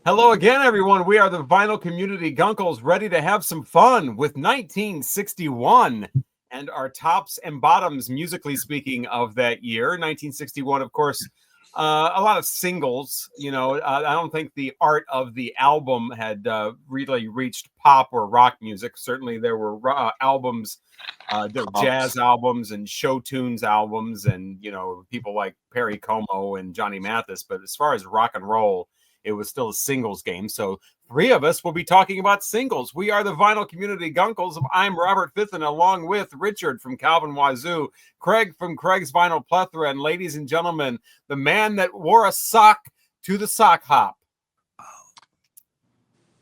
Hello again, everyone. We are the Vinyl Community Guncles, ready to have some fun with 1961 and our tops and bottoms, musically speaking, of that year. 1961, of course, a lot of singles. I don't think the art of the album had really reached pop or rock music. Certainly, there were albums, there were jazz albums and show tunes albums, and people like Perry Como and Johnny Mathis. But as far as rock and roll, it was still a singles game. So three of us will be talking about singles. We are the Vinyl Community Guncles. I'm Robert Fithen, along with Richard from Calvin Wazoo, Craig from Craig's Vinyl Plethora, and ladies and gentlemen, the man that wore a sock to the sock hop,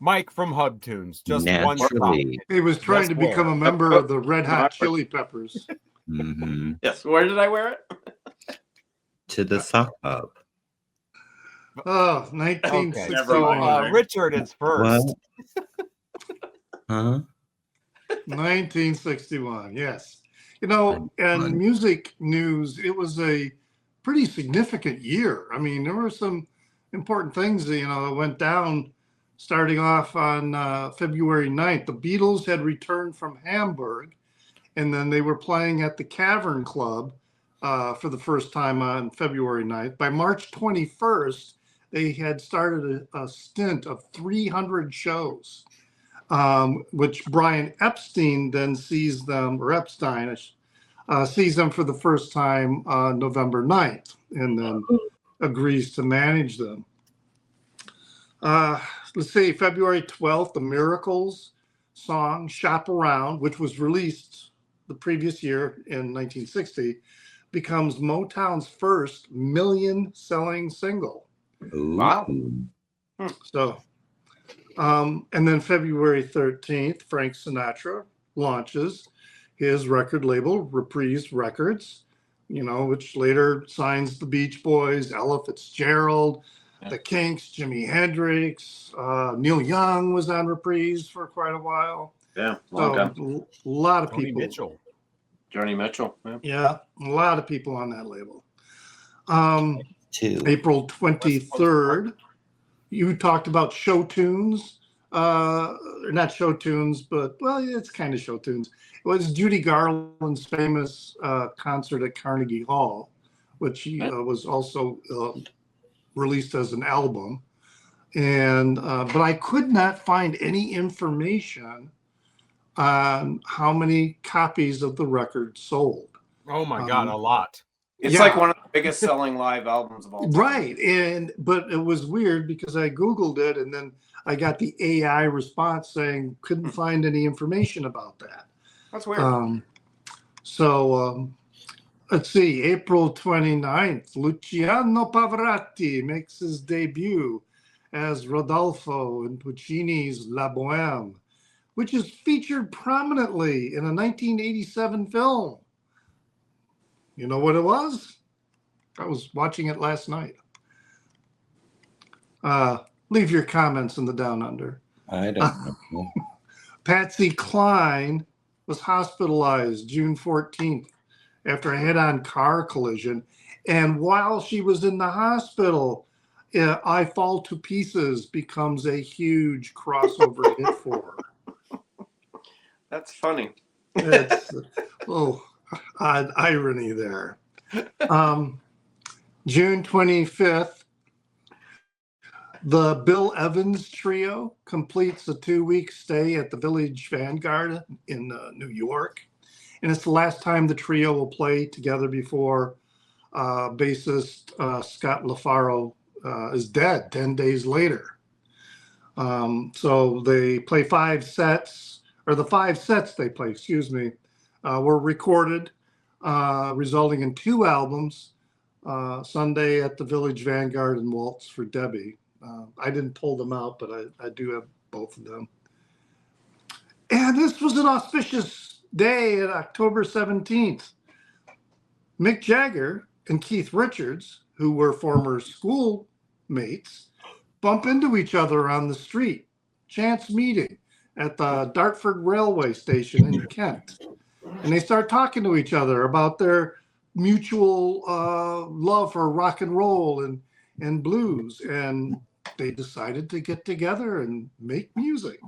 Mike from Hub Tunes. Just one sock. He was trying to become a member of the Red Hot Chili Peppers. Mm-hmm. Yes. Where did I wear it? To the sock hop. Oh, 1961. Okay, so Richard is first. Huh? 1961, yes. And music news, it was a pretty significant year. I mean, there were some important things that went down starting off on February 9th. The Beatles had returned from Hamburg, and then they were playing at the Cavern Club for the first time on February 9th. By March 21st, they had started a stint of 300 shows, which Brian Epstein then sees them, or Epstein sees them for the first time on November 9th, and then agrees to manage them. Let's see, February 12th, the Miracles song, Shop Around, which was released the previous year in 1960, becomes Motown's first million-selling single. Wow. So, and then February 13th, Frank Sinatra launches his record label, Reprise Records, which later signs the Beach Boys, Ella Fitzgerald, the Kinks, Jimi Hendrix, Neil Young was on Reprise for quite a while. Yeah, so a lot of people. Joni Mitchell. Yeah, a lot of people on that label. April 23rd, you talked about show tunes. Not show tunes, but, it's kind of show tunes. It was Judy Garland's famous concert at Carnegie Hall, which was also released as an album. And but I could not find any information on how many copies of the record sold. Oh my God, a lot. It's like one of the biggest selling live albums of all time. Right. But it was weird because I Googled it and then I got the AI response saying couldn't find any information about that. That's weird. Let's see, April 29th, Luciano Pavarotti makes his debut as Rodolfo in Puccini's La Bohème, which is featured prominently in a 1987 film. You know what it was? I was watching it last night. Leave your comments in the Down Under. I don't know. Patsy Cline was hospitalized June 14th after a head-on car collision. And while she was in the hospital, I Fall to Pieces becomes a huge crossover hit for her. That's funny. It's, odd irony there. June 25th, the Bill Evans Trio completes a 2-week stay at the Village Vanguard in New York. And it's the last time the trio will play together before bassist Scott LaFaro is dead 10 days later. So they play 5 sets, or the 5 sets they play, were recorded, resulting in 2 albums, Sunday at the Village Vanguard and Waltz for Debbie. I didn't pull them out, but I do have both of them. And this was an auspicious day at October 17th. Mick Jagger and Keith Richards, who were former schoolmates, bump into each other on the street. Chance meeting at the Dartford Railway Station in Kent. And they start talking to each other about their mutual love for rock and roll and blues. And they decided to get together and make music.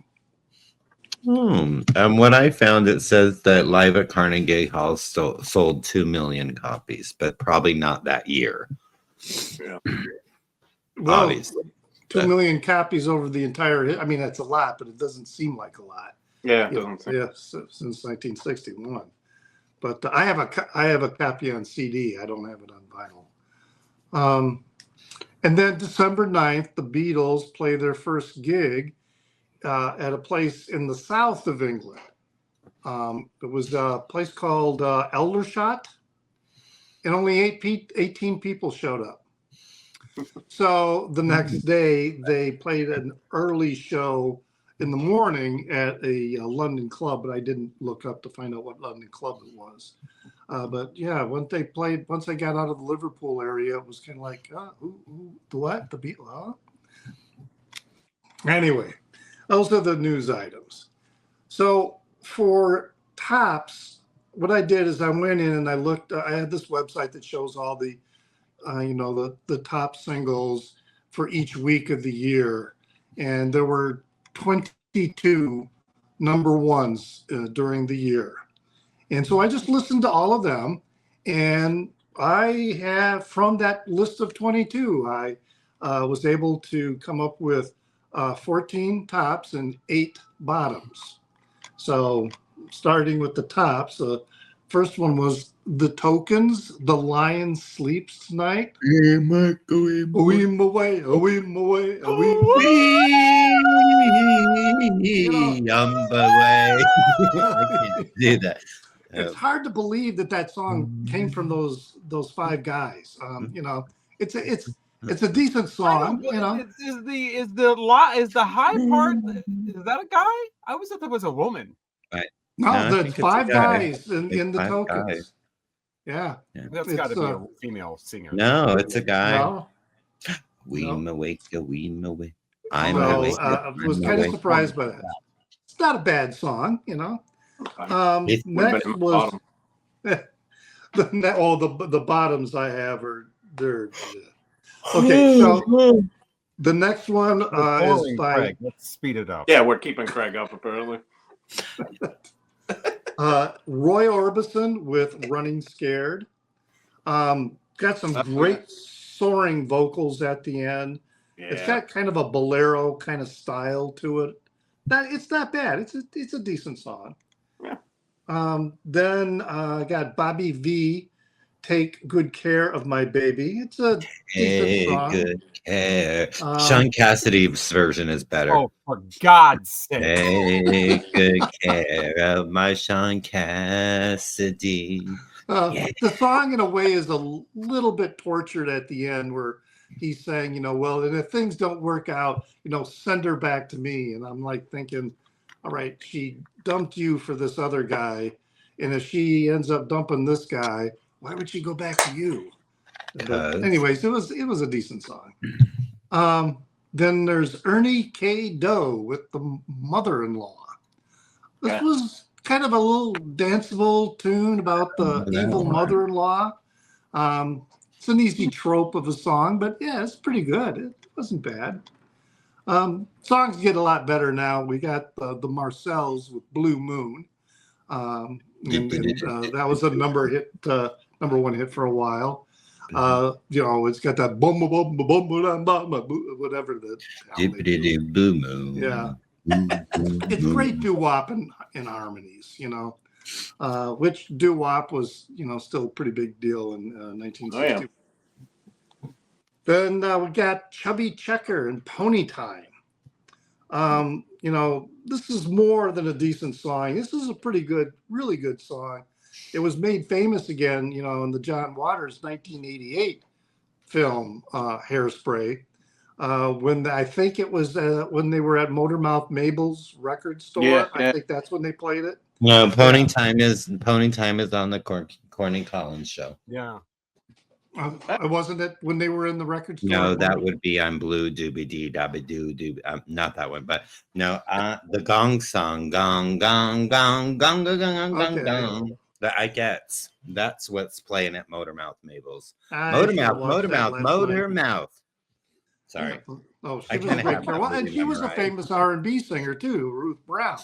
What I found, it says that Live at Carnegie Hall sold 2 million copies, but probably not that year. Yeah. Well, Obviously. 2 million copies over the entire. I mean, that's a lot, but it doesn't seem like a lot. Yeah. Since 1961. But I have a copy on CD. I don't have it on vinyl. And then December 9th, the Beatles play their first gig at a place in the south of England. It was a place called Eldershot, and only 18 people showed up. So the next day, they played an early show in the morning at a London club, but I didn't look up to find out what London club it was. But yeah, once they got out of the Liverpool area, it was kind of like, what? The Beatles? Huh? Anyway, those are the news items. So for tops, what I did is I went in and I looked. I had this website that shows all the, the top singles for each week of the year, and there were 22 number ones during the year. And so I just listened to all of them, and I have, from that list of 22, I was able to come up with 14 tops and 8 bottoms. So starting with the tops, the first one was The Tokens, The Lion Sleeps Tonight. Away. I can't do that. It's hard to believe that song came from those 5 guys. It's a decent song. Is the high part? Is that a guy? I always thought that was a woman. Right. No, I that's think 5 it's a guy. guys in the Tokens. Guys. Yeah. That's got to be a female singer. No, it's a guy. Well, I'm awake. I was kind of surprised by that. It's not a bad song, Next was the bottoms I have they're okay. So the next one is by Craig. Let's speed it up. Yeah, we're keeping Craig up apparently. Roy Orbison with Running Scared. Got some great soaring vocals at the end. Yeah. It's got kind of a bolero kind of style to it. It's not bad. It's a decent song. Yeah. Then I got Bobby V, Take Good Care of My Baby. It's a decent song. Good care. Sean Cassidy's version is better. Oh, for God's sake. Take good care of my Sean Cassidy. The song, in a way, is a little bit tortured at the end, where he's saying, well, and if things don't work out, send her back to me. And I'm like thinking, all right, she dumped you for this other guy, and if she ends up dumping this guy, why would she go back to you? But anyways, it was a decent song. Then there's Ernie K. Doe with The Mother-in-Law. This was kind of a little danceable tune about the evil mother-in-law. It's an easy trope of a song, but yeah, it's pretty good. It wasn't bad. Songs get a lot better now. We got the Marcells with Blue Moon. That was a number 1 hit for a while. It's got that boom boom boom boom boom whatever the Blue Moon. Yeah. It's great doo-wop and harmonies, which doo-wop was, still a pretty big deal in 1960. Oh, yeah. Then we got Chubby Checker and Pony Time. This is more than a decent song. This is a pretty good, really good song. It was made famous again, in the John Waters 1988 film, Hairspray. When I think it was when they were at Motormouth Mabel's record store. Yeah. I think that's when they played it. No, Pony Time is on the Corny Collins show. Yeah. Wasn't it when they were in the record store? No, that would be I'm Blue Doobie Dee Dabby Doo Doo. Not that one, but no, the Gong song, Gong Gong Gong Gong Gong Gong Gong Gong. That I get. That's what's playing at Motormouth Mabel's. Motormouth. Sorry. Oh, I she was a kinda great have character. that Well, and movie she was a memorized. famous R&B singer too, Ruth Brown.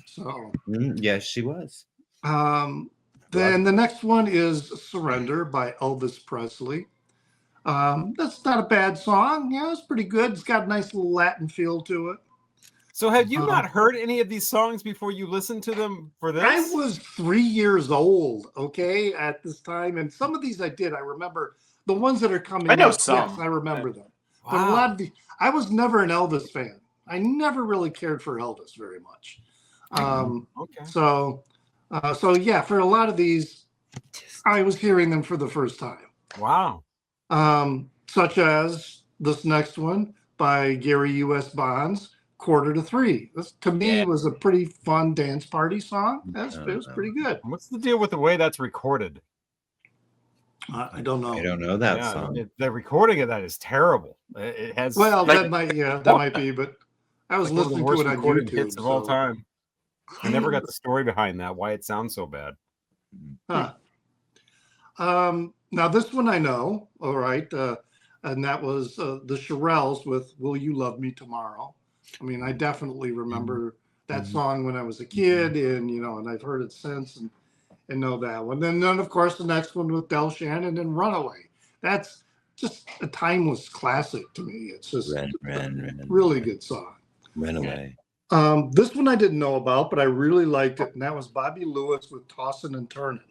So, Yes, she was. then the next one is Surrender by Elvis Presley. That's not a bad song. Yeah, it's pretty good. It's got a nice little Latin feel to it. So have you not heard any of these songs before you listened to them for this? I was 3 years old, okay, at this time. And some of these I did. I remember the ones that are coming I know up. some. Yes, I remember them. Wow. But a lot of the, I was never an Elvis fan. I never really cared for Elvis very much. Okay. So yeah, for a lot of these, I was hearing them for the first time. Wow. Such as this next one by Gary U.S. Bonds, Quarter to Three. This to me was a pretty fun dance party song. It was pretty good. What's the deal with the way that's recorded? I don't know. I don't know that song. The recording of that is terrible. It has That might be, but I was like one of the listening worst to it on recorded YouTube. hits of all time. I never got the story behind that, why it sounds so bad. Huh. Now this one I know, all right, and that was the Shirelles with "Will You Love Me Tomorrow." I mean, I definitely remember that song when I was a kid, and and I've heard it since, and know that one. Then of course the next one with Del Shannon and "Runaway." That's just a timeless classic to me. It's just really good song. Run Away. This one I didn't know about, but I really liked it, and that was Bobby Lewis with "Tossin' and Turnin'."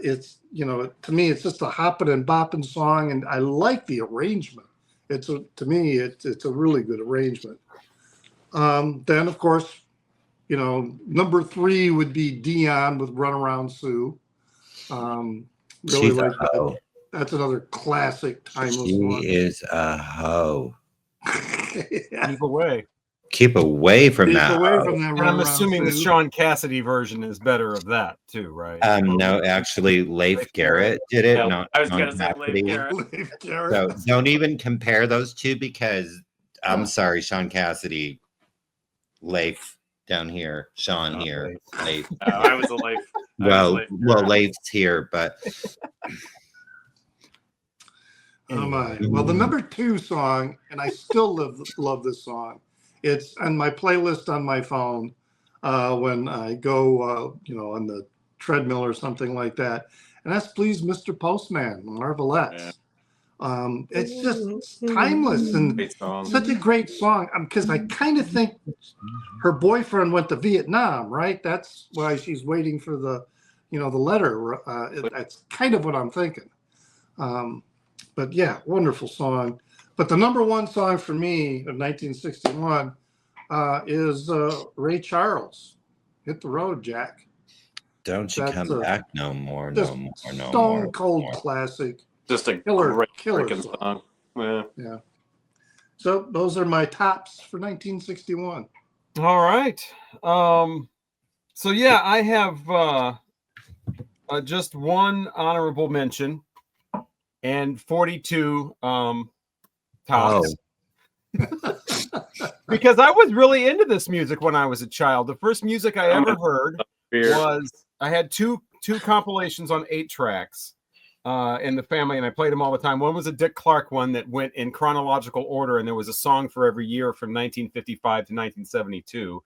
It's to me it's just a hopping and bopping song, and I like the arrangement. To me it's a really good arrangement. Then of course, number 3 would be Dion with "Runaround Sue." Really like that. That's another classic timeless one. She is a hoe. Keep away. Keep away from Keep that. away from that. And I'm Runaround assuming the Sue. Sean Cassidy version is better of that too, right? No, actually, Leif Garrett did it. Yeah, Not I was Sean gonna say Cassidy. Leif Garrett. Leif Garrett. So don't even compare those two because I'm sorry, Sean Cassidy, Leif down here, Sean here, Leif. I was a Leif. Well, Leif's here, but Oh my! Well, the number 2 song, and I still love this song. It's on my playlist on my phone when I go, on the treadmill or something like that. And that's "Please, Mr. Postman," Marvelettes. It's just timeless and Great song. such a great song. Because I kind of think her boyfriend went to Vietnam, right? That's why she's waiting for the letter. That's kind of what I'm thinking. But yeah, wonderful song. But the number 1 song for me of 1961 is Ray Charles, "Hit the Road, Jack." don't you come back no more, Just no more, no stone more. cold classic. Just a Killer freaking song. song. Yeah. Yeah. So those are my tops for 1961. All right. So yeah, I have just one honorable mention and 42 tops. Because I was really into this music when I was a child. The first music I ever heard was I had two compilations on 8 tracks in the family, and I played them all the time. One was a Dick Clark one that went in chronological order, and there was a song for every year from 1955 to 1972.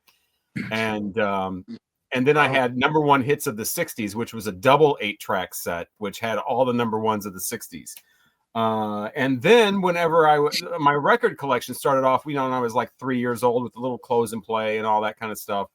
And then I had number 1 hits of the 60s, which was a double 8-track set, which had all the number 1s of the 60s. And then whenever my record collection started off, when I was like 3 years old with the little close and play and all that kind of stuff.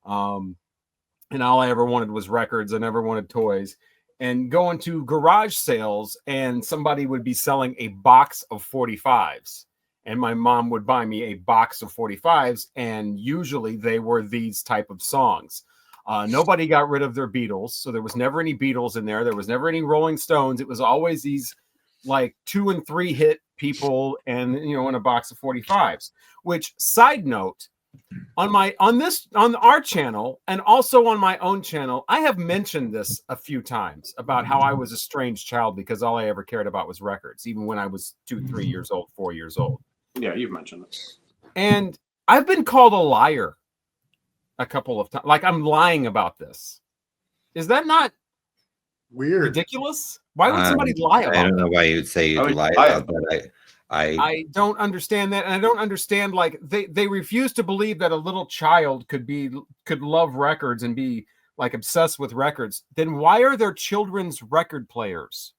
And all I ever wanted was records. I never wanted toys. And going to garage sales, and somebody would be selling a box of 45s. And my mom would buy me a box of 45s, and usually they were these type of songs. Nobody got rid of their Beatles, so there was never any Beatles in there. There was never any Rolling Stones. It was always these like 2 and 3 hit people, and in a box of 45s. Which, side note, on our channel and also on my own channel, I have mentioned this a few times about how I was a strange child because all I ever cared about was records, even when I was 2, 3 years old, 4 years old. Yeah, you've mentioned it. And I've been called a liar a couple of times. Like, I'm lying about this. Is that not Weird. ridiculous? Why would somebody lie about I don't know that? why you'd say you'd lie about that. I don't understand that, and I don't understand like they refuse to believe that a little child could love records and be like obsessed with records. Then why are there children's record players?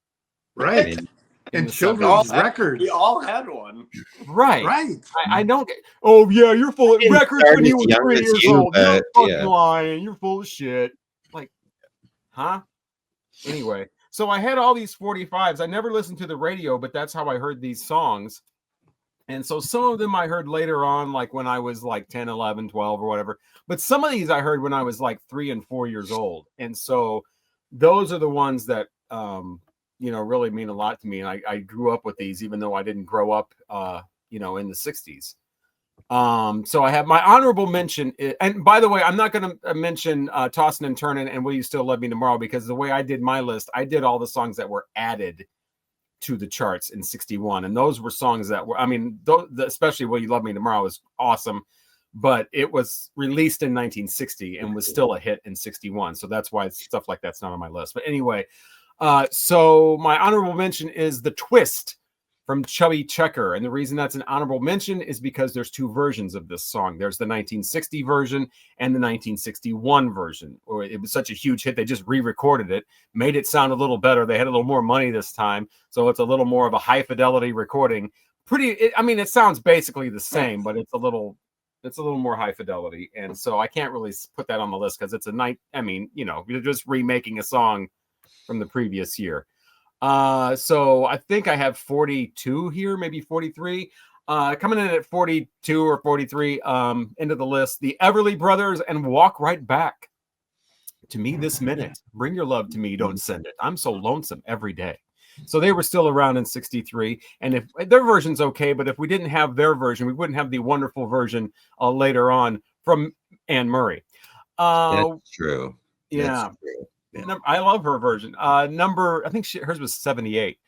Right. In And the children's 70s? records. We all had one. Right. Right. I don't get. Oh yeah, you're full of didn't records start when you as were young 3 as years you, old. You're but, fucking yeah. lying. You're full of shit. Like, huh? Anyway, so I had all these 45s. I never listened to the radio, but that's how I heard these songs. And so some of them I heard later on, like when I was like 10, 11, 12 or whatever. But some of these I heard when I was like 3 and 4 years old. And so those are the ones that, really mean a lot to me. And I grew up with these, even though I didn't grow up, in the 60s. So I have my honorable mention. And by the way, I'm not going to mention Tossin' and Turnin' and Will You Still Love Me Tomorrow, because the way I did my list, I did all the songs that were added to the charts in 61. And those were songs that were, especially Will You Love Me Tomorrow is awesome, but it was released in 1960 and was still a hit in 61. So that's why stuff like that's not on my list. But anyway, so my honorable mention is The Twist from Chubby Checker. And the reason that's an honorable mention is because there's 2 versions of this song. There's the 1960 version and the 1961 version. Or it was such a huge hit, they just re-recorded it, made it sound a little better. They had a little more money this time, so it's a little more of a high fidelity recording. It sounds basically the same, but it's a little more high fidelity. And so I can't really put that on the list because it's you're just remaking a song from the previous year. So I think I have 42 here, maybe 43. Coming in at 42 or 43 into the list, the Everly Brothers and Walk Right Back. To Me This Minute. Bring Your Love to Me, Don't Send It. I'm so lonesome every day. So they were still around in 63. And if their version's okay, but if we didn't have their version, we wouldn't have the wonderful version later on from Anne Murray. That's true. Yeah. That's true. Yeah. I love her version. I think hers was 78.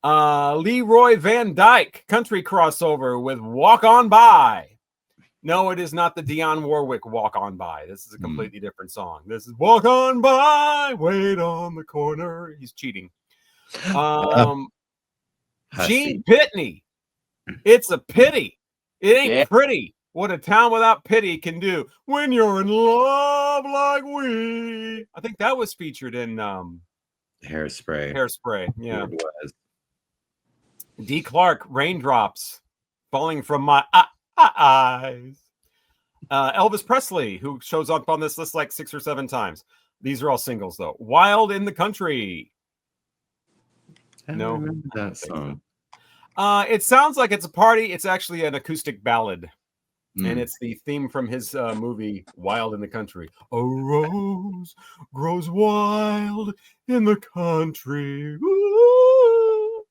Leroy Van Dyke, country crossover with Walk On By. No, it is not the Dionne Warwick Walk On By. This is a completely different song. This is Walk On By, wait on the corner. He's cheating. Gene Pitney. It's a pity. It ain't pretty what a town without pity can do when you're in love like we. I think that was featured in Hairspray. Hairspray, yeah. It was. D. Clark, Raindrops Falling from My Eyes. Elvis Presley, who shows up on this list like 6 or 7 times. These are all singles, though. Wild in the Country. I don't remember that song. It sounds like it's a party. It's actually an acoustic ballad. And it's the theme from his movie Wild in the Country. A rose grows wild in the country. Ooh.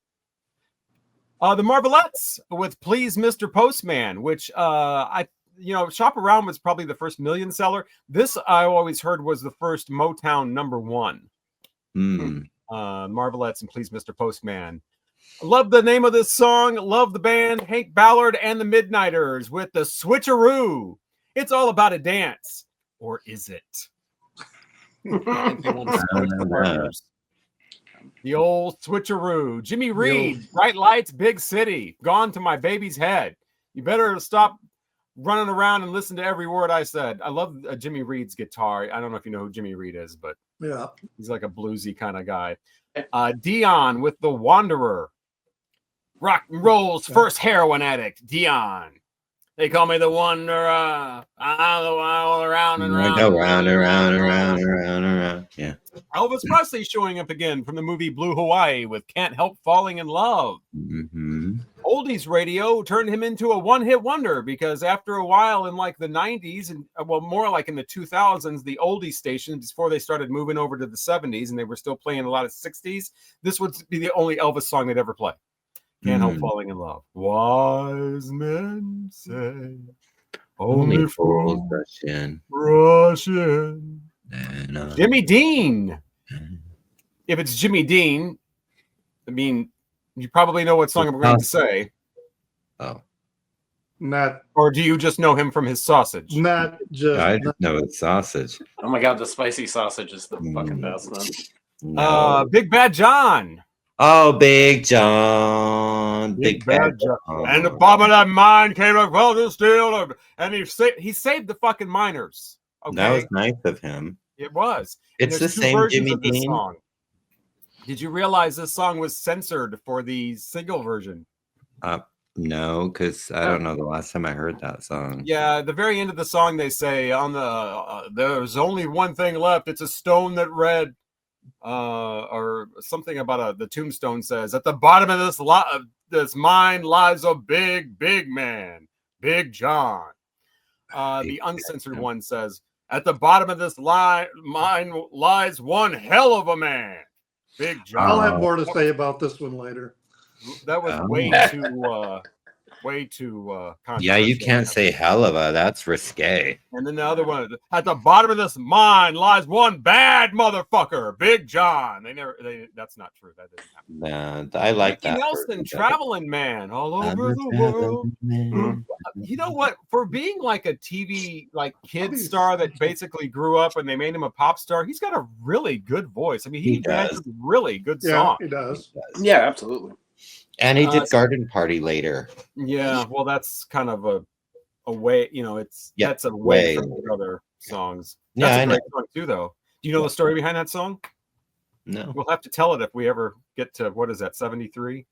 The Marvelettes with Please Mr. Postman, which Shop Around was probably the first million seller. This I always heard was the first Motown #1. Marvelettes and Please Mr. Postman. Love the name of this song. Love the band Hank Ballard and the Midnighters with the Switcheroo. It's all about a dance, or is it? The old Switcheroo. Jimmy Reed, Bright Lights, Big City. Gone to My Baby's Head. You better stop running around and listen to every word I said. I love Jimmy Reed's guitar. I don't know if you know who Jimmy Reed is, but yeah, he's like a bluesy kind of guy. Dion with The Wanderer. Rock and roll's first heroin addict, Dion. They call me the Wanderer. I go around and around. Go round and round and round and round and round. Yeah. Elvis Presley showing up again from the movie Blue Hawaii with Can't Help Falling in Love. Oldies radio turned him into a one-hit wonder because after a while in like the 90s and more like in the 2000s, the oldies stations before they started moving over to the 70s and they were still playing a lot of 60s, this would be the only Elvis song they'd ever play. Can't Help Falling in Love. Wise men say only fools rush in. Jimmy Dean. If it's Jimmy Dean, I mean, you probably know what song I'm going to say. Oh. Not. Or do you just know him from his sausage? Not just. I just know it's sausage. Oh my God, the spicy sausage is the fucking best, man. No. Big Bad John. Oh, Big John. John, Big Big Bad Bad John. And the bottom of that mine came like, well, this steel. And he saved the fucking miners. Okay. That was nice of him. It was. And It's the there's two same versions Jimmy of this Dean. song. Did you realize this song was censored for the single version? No, because I don't know the last time I heard that song. Yeah, at the very end of the song, they say on the there's only one thing left. It's a stone that read, or something about the tombstone says, at the bottom of this mine lies a big man, Big John. The uncensored one says, at the bottom of this mine lies one hell of a man, Big John. I'll have more to say about this one later. That was way too Yeah, you controversial. can't say hell of a. That's risque. And then the other one, at the bottom of this mine lies one bad motherfucker, Big John. That's not true. That didn't happen. Nah, I like Ricky that. Nelson, Traveling Man, all over the world. You know what? For being like a TV kid star that basically grew up and they made him a pop star, he's got a really good voice. I mean, he has a really good song. Yeah, he does. Yeah, absolutely. And he did Garden Party later. Yeah, well, that's kind of a way, that's a way from the other songs. That's a great song too, though. Do you know the story behind that song? No. We'll have to tell it if we ever get to, what is that, 73?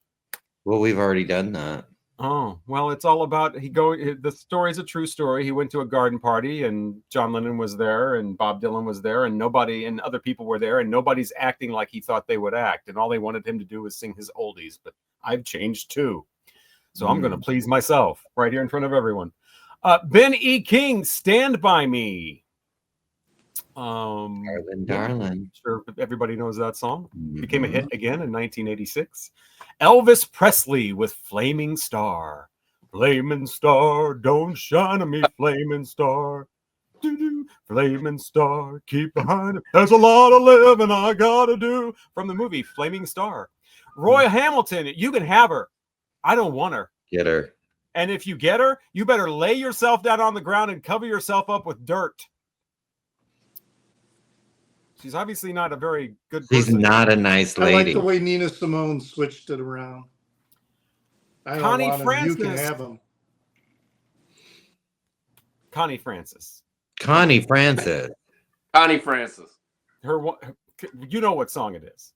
Well, we've already done that. Oh, well, it's all about the story is a true story. He went to a garden party and John Lennon was there and Bob Dylan was there and other people were there and nobody's acting like he thought they would act. And all they wanted him to do was sing his oldies, but I've changed too. So I'm going to please myself right here in front of everyone. Ben E. King, Stand By Me. Darling. I'm sure everybody knows that song. Became a hit again in 1986. Elvis Presley with Flaming Star. Flaming star, don't shine on me, flaming star. Doo-doo. Flaming star, keep behind it. There's a lot of living I gotta do. From the movie Flaming Star. Roy Hamilton, You Can Have Her. I Don't Want Her. Get her. And if you get her, you better lay yourself down on the ground and cover yourself up with dirt. She's obviously not a very good person. She's not a nice lady. I like the way Nina Simone switched it around. Connie Francis. You can have them. Connie Francis. Connie Francis. Connie Francis. You know what song it is.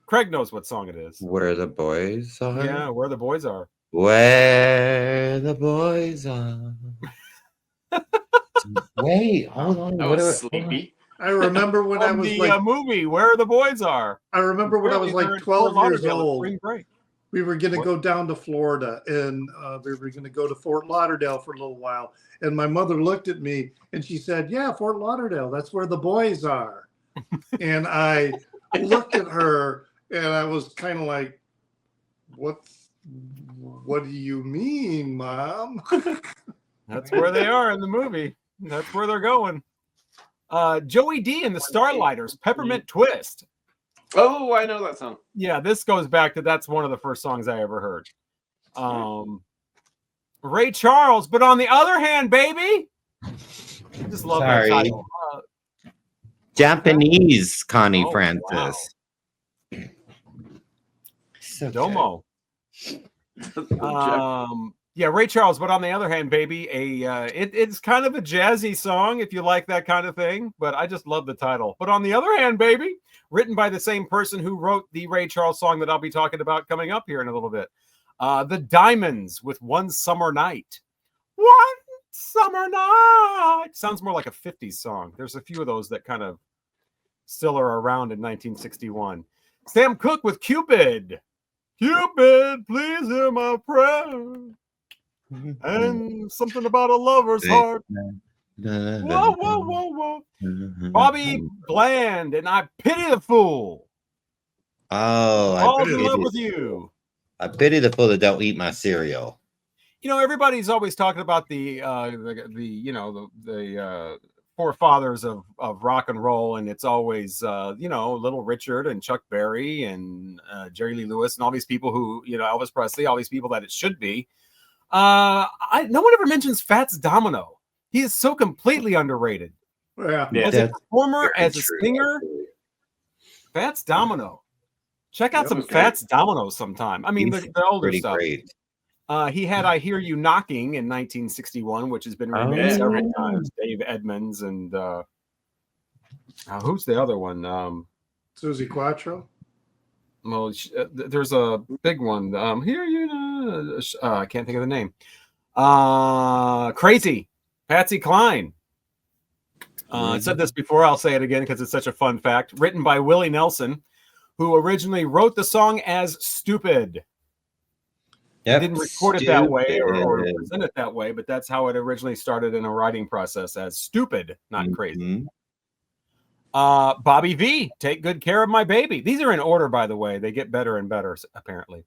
Craig knows what song it is. Where the boys are. Yeah, Where the Boys Are. Where the boys are. Wait, hold on. I was sleepy. I remember when I was the movie Where the Boys Are. I remember when I was like 12 years old. We were going to go down to Florida and we were going to go to Fort Lauderdale for a little while. And my mother looked at me and she said, yeah, Fort Lauderdale, that's where the boys are. And I looked at her and I was kind of like, what do you mean, Mom? That's where they are in the movie. That's where they're going. Joey D and the Starlighters, Peppermint Twist. Oh, I know that song. Yeah, this goes back to that's one of the first songs I ever heard. Ray Charles, but on the other hand, baby, I just love that title. Japanese Connie Francis. Wow. So Domo. Yeah, Ray Charles, but on the other hand, baby, it's kind of a jazzy song if you like that kind of thing, but I just love the title. But on the other hand, baby, written by the same person who wrote the Ray Charles song that I'll be talking about coming up here in a little bit. The Diamonds with One Summer Night. One Summer Night. Sounds more like a 50s song. There's a few of those that kind of still are around in 1961. Sam Cooke with Cupid. Cupid, please hear my prayer. And something about a lover's heart. Whoa, whoa, whoa, whoa. Bobby Bland and I Pity the Fool. Oh, All's in love with you. I pity the fool that don't eat my cereal. You know, everybody's always talking about the forefathers of rock and roll, and it's always Little Richard and Chuck Berry and Jerry Lee Lewis and all these people who, Elvis Presley, all these people that it should be. No one ever mentions Fats Domino. He is so completely underrated. Yeah. As a performer, as a true. singer, Fats Domino. Check out That some was great. Fats Domino sometime. I mean, He's the older pretty stuff. great. He had "I Hear You Knocking" in 1961, which has been remade several Oh. times. Dave Edmunds and who's the other one? Susie Quattro. Well, there's a big one. Here you know, I can't think of the name. Crazy, Patsy Cline. I said this before. I'll say it again because it's such a fun fact. Written by Willie Nelson, who originally wrote the song as "Stupid." Yep, Didn't record it that way or Stupid. present it that way, but that's how it originally started in a writing process as "Stupid," not crazy. Mhm. Bobby V, "Take Good Care of My Baby." These are in order, by the way. They get better and better, apparently.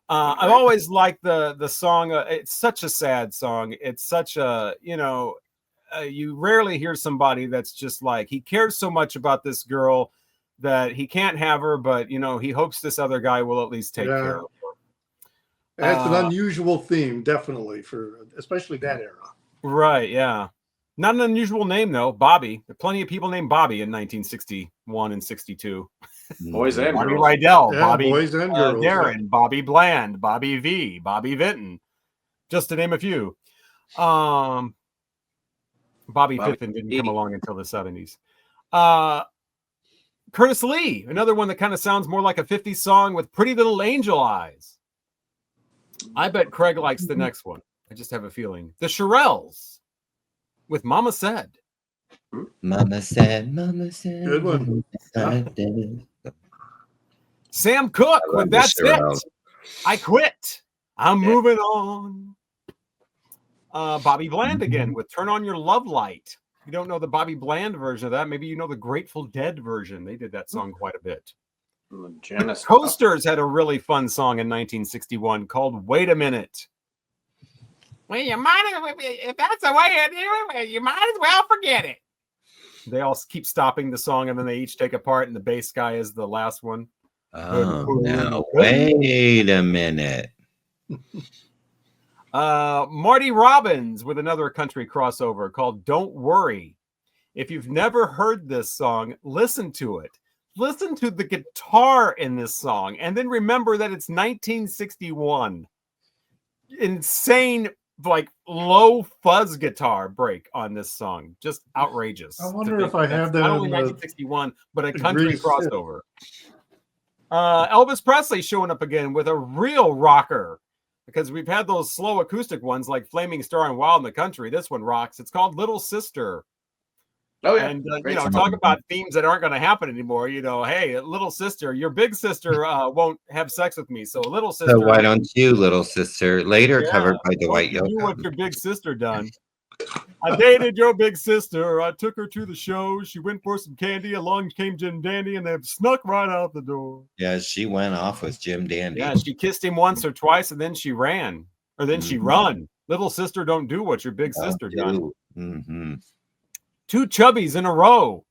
I've always liked the song. It's such a sad song. It's such a, you rarely hear somebody that's just like, he cares so much about this girl that he can't have her, but, he hopes this other guy will at least take care of her. That's an unusual theme, definitely, for especially that era. Right, yeah. Not an unusual name, though. Bobby. There are plenty of people named Bobby in 1961 and 62. Boys and Bobby girls. Rydell, Yeah, Bobby boys and girls. Darren, Bobby Bland, Bobby V, Bobby Vinton, just to name a few. Bobby Piffin didn't come along until the 70s. Curtis Lee, another one that kind of sounds more like a 50s song with "Pretty Little Angel Eyes." I bet Craig likes the next one. I just have a feeling. The Shirelles with "Mama Said." Mama said, Mama said. Good one. Sam Cooke I love with the "That's Shirelles. It. I Quit. I'm moving on." Bobby Bland again with "Turn On Your Love Light." If you don't know the Bobby Bland version of that, maybe you know the Grateful Dead version. They did that song quite a bit. The Coasters had a really fun song in 1961 called "Wait a Minute." Well, you might as well, if that's the way it is, you might as well forget it. They all keep stopping the song and then they each take a part, and the bass guy is the last one. Oh, now wait a minute. Marty Robbins with another country crossover called "Don't Worry." If you've never heard this song, listen to it. Listen to the guitar in this song, and then remember that it's 1961. Insane, like low fuzz guitar break on this song. Just outrageous. I wonder if I have that not only in the 1961, but a country greatest hits. crossover. Elvis Presley showing up again with a real rocker, because we've had those slow acoustic ones like "Flaming Star" and "Wild in the Country." This one rocks. It's called "Little Sister." Oh yeah, And Great song. talk about themes that aren't going to happen anymore. Hey, little sister, your big sister won't have sex with me, so little sister. So why don't you, little sister? Later Yeah, covered by why Dwight don't you do what Yoakam. your big sister done? I dated your big sister. I took her to the show. She went for some candy. Along came Jim Dandy, and they snuck right out the door. Yeah, she went off with Jim Dandy. Yeah, she kissed him once or twice, and then she ran, or then she run. Little sister, don't do what your big sister done. Mm-hmm. Two chubbies in a row.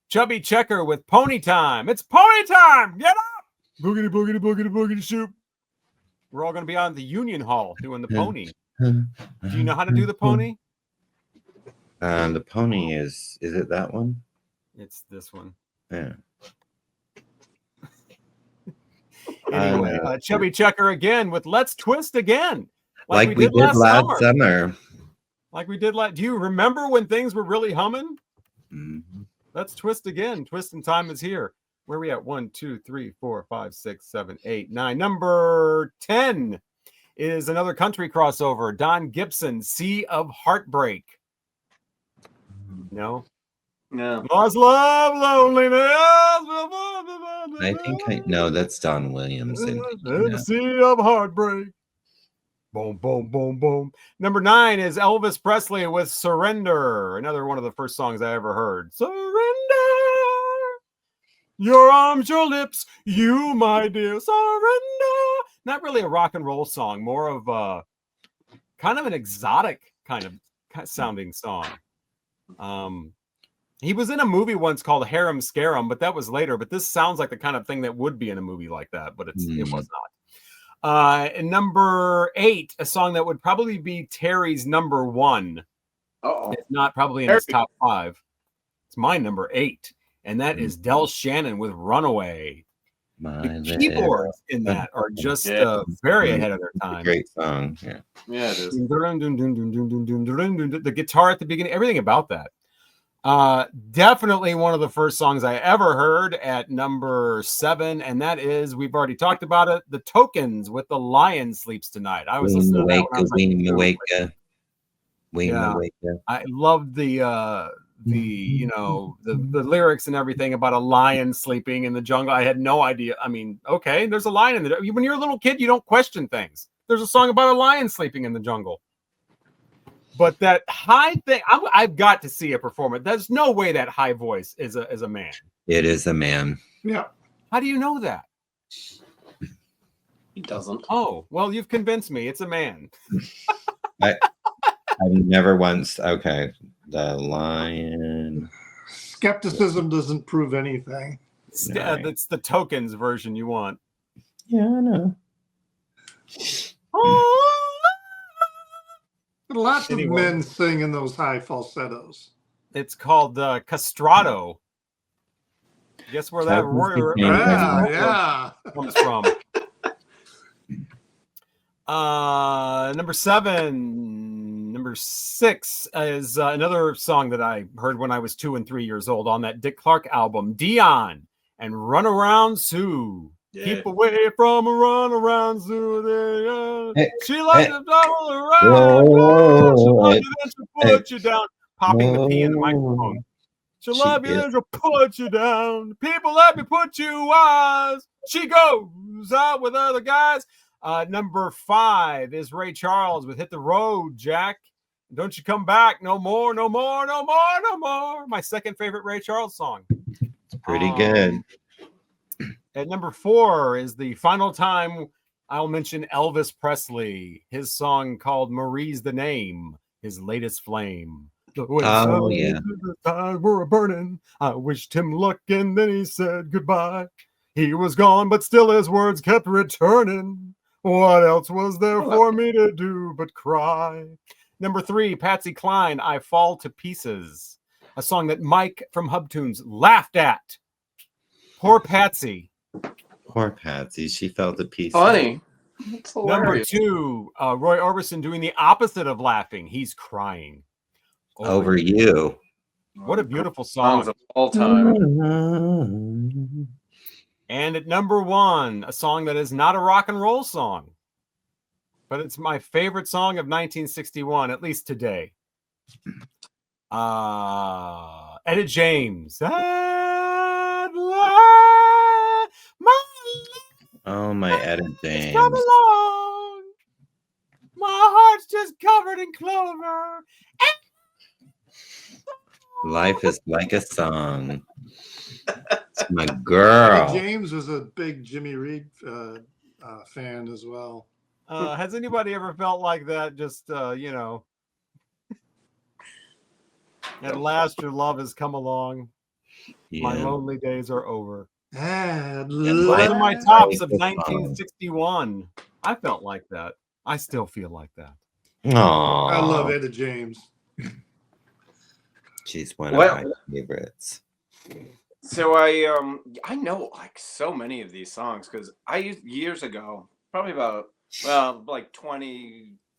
Chubby Checker with "Pony Time." It's pony time. Get up. Boogity, boogity, boogity, boogity, shoot. We're all going to be on the Union Hall doing the pony. Do you know how to do the pony? The pony is it that one? It's this one. Yeah. Anyway, Chubby Checker again with "Let's Twist Again." Like we did last summer. Like we did last. Do you remember when things were really humming? Mm-hmm. Let's twist again. Twisting time is here. Where are we at? 1, 2, 3, 4, 5, 6, 7, 8, 9. Number 10 is another country crossover. Don Gibson, "Sea of Heartbreak." No? No. Lost love, loneliness. I think no, that's Don Williams. In the Sea of Heartbreak. Boom, boom, boom, boom. Number 9 is Elvis Presley with "Surrender." Another one of the first songs I ever heard. Surrender. Your arms, your lips, you, my dear, surrender. Not really a rock and roll song, more of a kind of an exotic kind of sounding song. He was in a movie once called "Harem Scarum," but that was later. But this sounds like the kind of thing that would be in a movie like that, but it was not. And number 8, a song that would probably be Terry's number 1. It's not probably in his top 5. It's my number 8, and that is Del Shannon with "Runaway." The keyboards in that are just very ahead of their time. Great song. Yeah. Yeah, it is. The guitar at the beginning, everything about that. Definitely one of the first songs I ever heard at number 7, and that is, we've already talked about it, The Tokens with The Lion Sleeps Tonight. I was listening to that when I was like, I loved the lyrics and everything about a lion sleeping in the jungle. I had no idea. I mean, okay, there's a lion in there. When you're a little kid, you don't question things. There's a song about a lion sleeping in the jungle. But that high thing, I've got to see a performance. There's no way that high voice is a man. It is a man. Yeah. How do you know that? He doesn't. Oh, well, you've convinced me. It's a man. I've never once. Okay. The lion. Skepticism doesn't prove anything. It's the Tokens version you want. Yeah, I know. Lots of men sing in those high falsettos. It's called castrato. Guess where that word comes from? Number 7. Number 6 is another song that I heard when I was 2 and 3 years old on that Dick Clark album, Dion and Run Around Sue. Yeah. Keep away from a run around Sue. She likes to double around. She'll love you, then she'll put you down. Popping the P in the microphone. She'll love you, then she'll put you down. People, let me put you wise. She goes out with other guys. Number 5 is Ray Charles with Hit the Road, Jack. Don't you come back no more, no more, no more, no more. My second favorite Ray Charles song. It's pretty good. At number 4 is the final time I'll mention Elvis Presley. His song called Marie's the Name, his latest flame. Oh, yeah. The tires were burning. I wished him luck and then he said goodbye. He was gone, but still his words kept returning. What else was there for me to do but cry? Number 3, Patsy Cline, I Fall to Pieces. A song that Mike from Hubtunes laughed at. Poor Patsy. Poor Patsy. She fell to pieces. Funny. Number 2, Roy Orbison doing the opposite of laughing. He's crying. Over you. What a beautiful song. Songs of all time. And at number 1, a song that is not a rock and roll song, but it's my favorite song of 1961, at least today. Etta James. Oh, my Etta James. Come along. My heart's just covered in clover. Life is like a song. It's my girl. James was a big Jimmy Reed fan as well. Has anybody ever felt like that? Just, at last your love has come along. Yeah. My lonely days are over. Those are my tops of 1961. I felt like that. I still feel like that. Aww. I love Etta James. She's one of my favorites. So I know like so many of these songs because I used years ago, probably about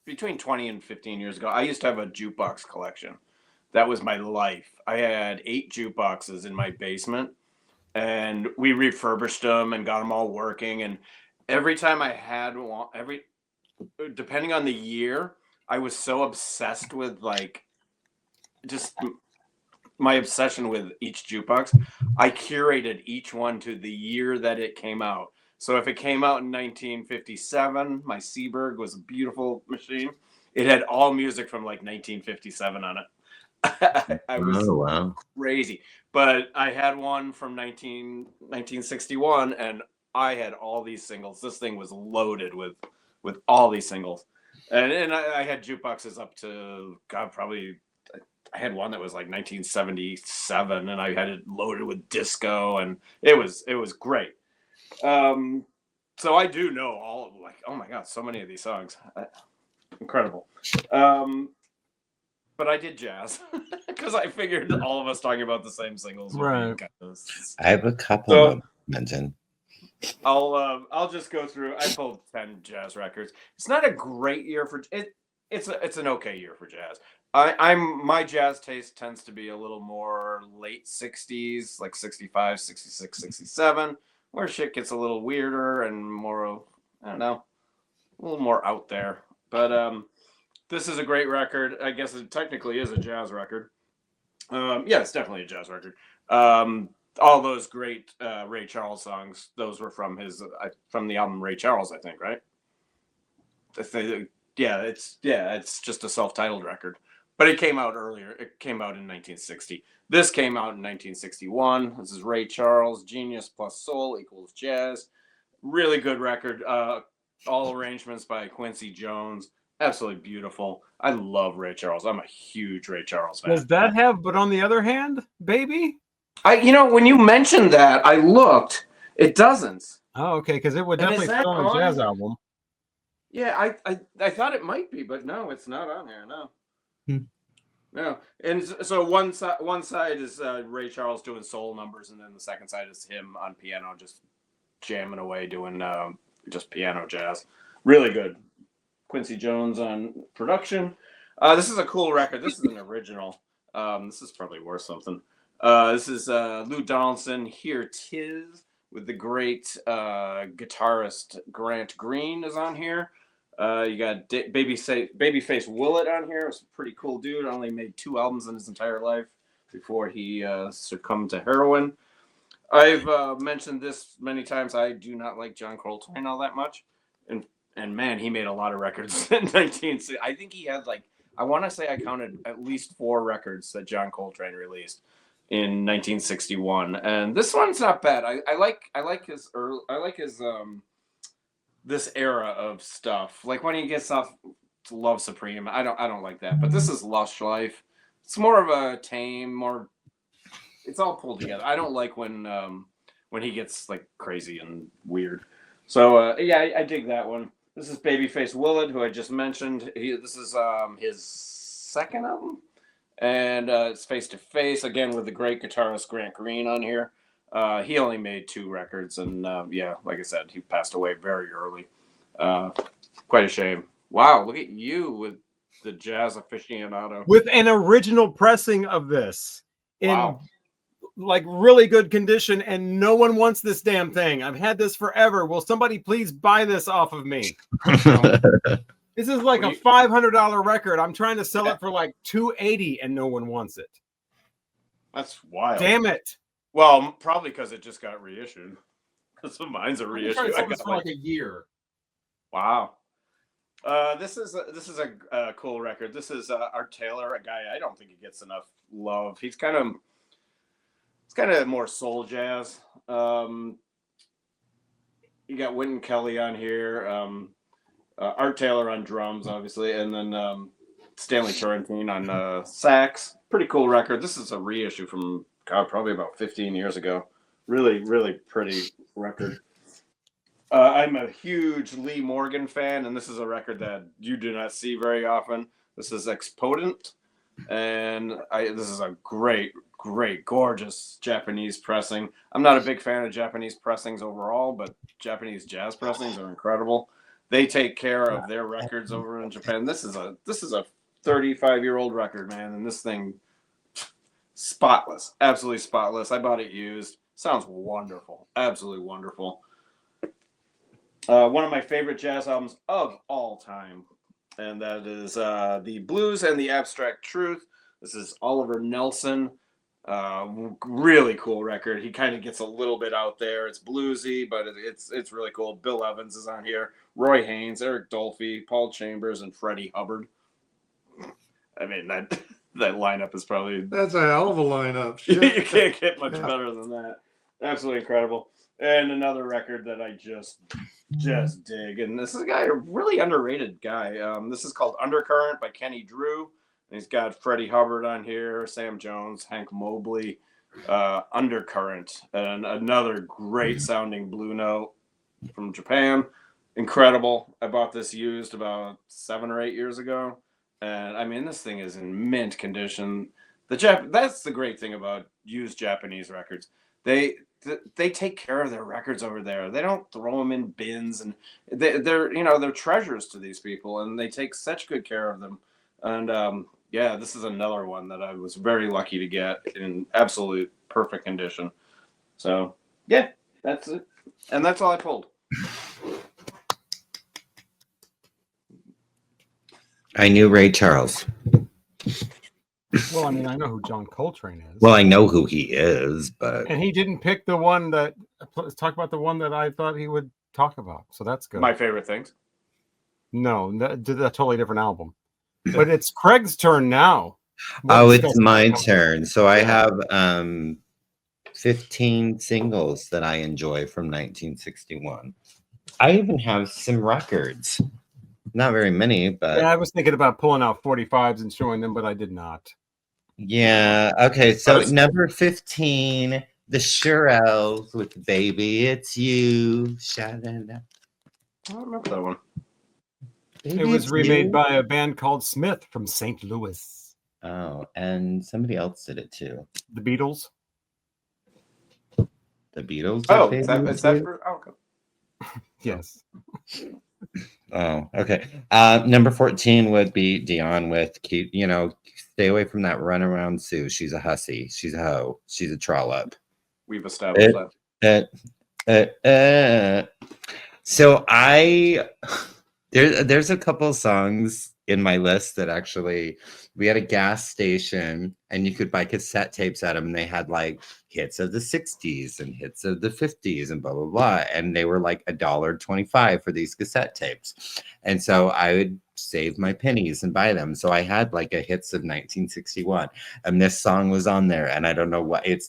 between 20 and 15 years ago, I used to have a jukebox collection. That was my life. I had 8 jukeboxes in my basement, and we refurbished them and got them all working. And every time I had one, depending on the year, I was so obsessed with just my obsession with each jukebox. I curated each one to the year that it came out. So if it came out in 1957, my Seaberg was a beautiful machine. It had all music from 1957 on it. I was crazy. But I had one from 1961, and I had all these singles. This thing was loaded with all these singles. And I had jukeboxes up to, probably, I had one that was 1977, and I had it loaded with disco, and it was great. So I do know all oh my God, so many of these songs. Incredible. But I did jazz because I figured all of us talking about the same singles. Right. I have a couple of mention. I'll just go through. I pulled 10 jazz records. It's not a great year for it. It's an okay year for jazz. My jazz taste tends to be a little more late 60s, like 65, 66, 67, where shit gets a little weirder and more, I don't know, a little more out there. But this is a great record. I guess it technically is a jazz record. Yeah, it's definitely a jazz record. All those great Ray Charles songs, those were from from the album Ray Charles, I think, right? It's just a self-titled record, but it came out earlier. It came out in 1960. This came out in 1961. This is Ray Charles, Genius plus Soul equals Jazz. Really good record. All arrangements by Quincy Jones. Absolutely beautiful. I love Ray Charles. I'm a huge Ray Charles fan. Does that have But on the Other Hand, baby? When you mentioned that, I looked. It doesn't. Oh, okay, because it would And definitely is that fit on a on? jazz album. Yeah, I thought it might be, but no, it's not on here. No. No. And so one side is Ray Charles doing soul numbers, and then the second side is him on piano just jamming away doing just piano jazz. Really good. Quincy Jones on production. This is a cool record. This is an original. This is probably worth something. This is Lou Donaldson, Here 'Tis, with the great guitarist Grant Green is on here. You got Babyface Willett on here. It's a pretty cool dude. Only made 2 albums in his entire life before he succumbed to heroin. I've mentioned this many times. I do not like John Coltrane all that much. And man, he made a lot of records in 1960. I think he had I want to say I counted at least 4 records that John Coltrane released in 1961. And this one's not bad. I like his this era of stuff. Like when he gets off to Love Supreme, I don't like that. But this is Lush Life. It's more of a tame, it's all pulled together. I don't like when he gets crazy and weird. So I dig that one. This is Babyface Willett, who I just mentioned. This is his second album, and it's Face to Face again with the great guitarist Grant Green on here. He only made 2 records, and like I said, he passed away very early. Quite a shame. Wow, look at you with the jazz aficionado. With an original pressing of this in Wow. really good condition, and no one wants this damn thing. I've had this forever. Will somebody please buy this off of me? This is like a $500 record. I'm trying to sell it for $280 and no one wants it. That's wild. Damn it. Well, probably because it just got reissued. So mine's a reissue. I got for a year. Wow. This is a cool record. This is Art Taylor, a guy I don't think he gets enough love. He's kind of more soul jazz. You got Wynton Kelly on here, Art Taylor on drums, obviously, and then Stanley Turrentine on sax. Pretty cool record. This is a reissue from probably about 15 years ago. Really, really pretty record. I'm a huge Lee Morgan fan, and this is a record that you do not see very often. This is Exponent, and this is a great, gorgeous Japanese pressing. I'm not a big fan of Japanese pressings overall, but Japanese jazz pressings are incredible. They take care of their records over in Japan. This is a 35-year-old record, man, and this thing, spotless, absolutely spotless. I bought it used. Sounds wonderful, absolutely wonderful. One of my favorite jazz albums of all time, and that is The Blues and the Abstract Truth. This is Oliver Nelson. Really cool record. He kind of gets a little bit out there. It's bluesy, but it's really cool. Bill Evans is on here. Roy Haynes, Eric Dolphy, Paul Chambers, and Freddie Hubbard. I mean, that lineup is probably... That's a hell of a lineup. You can't get much better than that. Absolutely incredible. And another record that I just dig. And this is a really underrated guy. This is called Undercurrent by Kenny Drew. And he's got Freddie Hubbard on here, Sam Jones, Hank Mobley, Undercurrent, and another great sounding blue note from Japan. Incredible. I bought this used about 7 or 8 years ago. And I mean, this thing is in mint condition. That's the great thing about used Japanese records. they take care of their records over there. They don't throw them in bins, and they're they're treasures to these people, and they take such good care of them. And yeah, this is another one that I was very lucky to get in absolute perfect condition. So yeah, that's it, and that's all I pulled. I knew Ray Charles. Well, I mean, I know who John Coltrane is. Well, I know who he is, but And he didn't pick the one that. Let's talk about the one that I thought he would talk about. So that's good. My favorite things. No, that's a totally different album. But it's Craig's turn now. oh, it's my turn. So I have 15 singles that I enjoy from 1961. I even have some records. Not very many, but Yeah, I was thinking about pulling out 45s and showing them, but I did not. yeah. Okay, so number 15, the Shirelles with "Baby It's You." Sha-da-da. I don't remember that one. Baby It was It's remade You. by a band called Smith from St. Louis. Oh, and somebody else did it too. The Beatles. The Beatles. did Oh, Baby is that It's You? for? Oh, okay. Yes. Oh, okay. Number 14 would be Dion with "Keep." Stay away from that runaround Sue. She's a hussy. She's a hoe. She's a trollop. We've established that. So there's a couple songs in my list that actually we had a gas station and you could buy cassette tapes at them, and they had like hits of the 60s and hits of the 50s and blah blah blah, and they were like $1.25 for these cassette tapes. And so I would save my pennies and buy them. So I had like a hits of 1961, and this song was on there, and I don't know what it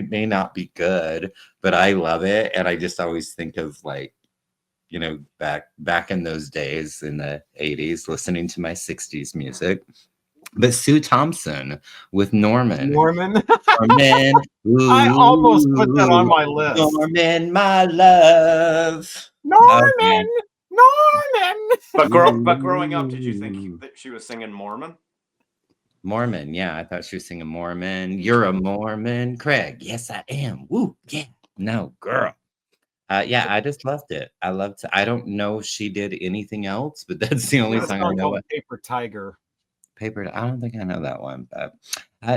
may not be good, but I love it. And I just always think of like, back in those days in the 80s, listening to my 60s music. But Sue Thompson with Norman. Norman. Norman. I almost put that on my list. Norman, my love. Norman. Norman. But growing up, did you think that she was singing Mormon? Mormon, yeah. I thought she was singing Mormon. You're a Mormon, Craig. Yes, I am. Woo, yeah. No, girl. Yeah, I just loved it. I don't know if she did anything else, but that's the only song I know. Called Paper Tiger. I don't think I know that one. But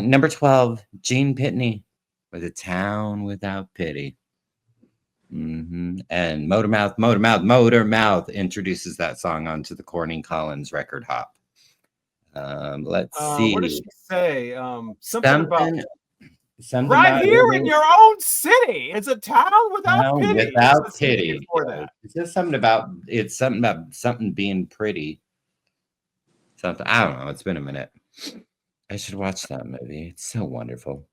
number 12, Gene Pitney with "A Town Without Pity." And Motormouth introduces that song onto the Corning Collins record hop. Let's see. What does she say? Something about right here in your own city. It's a town without pity. Without pity. It's something about something being pretty. Something, I don't know. It's been a minute. I should watch that movie. It's so wonderful.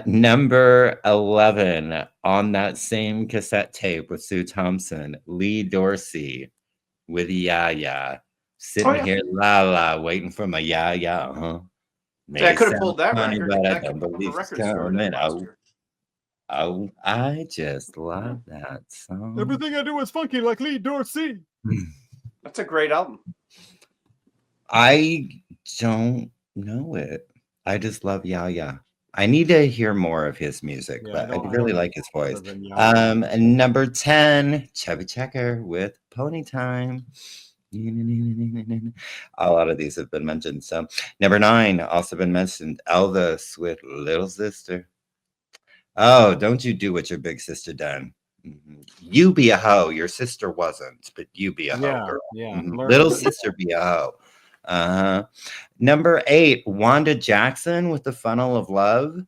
Number 11 on that same cassette tape with Sue Thompson, Lee Dorsey with "Ya Ya." Sitting here, la la, waiting for my ya ya, huh? Yeah, I could have pulled that funny, record. but I That don't came from the believe it's record store coming. last year. Oh, I just love that song. Everything I do is funky like Lee Dorsey. That's a great album. I don't know it. I just love "Ya Ya." I need to hear more of his music, Yeah, but I really like his voice. And And number 10, Chubby Checker with "Pony Time." A lot of these have been mentioned. So number 9, also been mentioned, Elvis with "Little Sister." Oh, don't you do what your big sister done. You be a hoe. Your sister wasn't, but you be a hoe, girl. Yeah. Little sister be a hoe. Number 8, Wanda Jackson with "The Funnel of Love."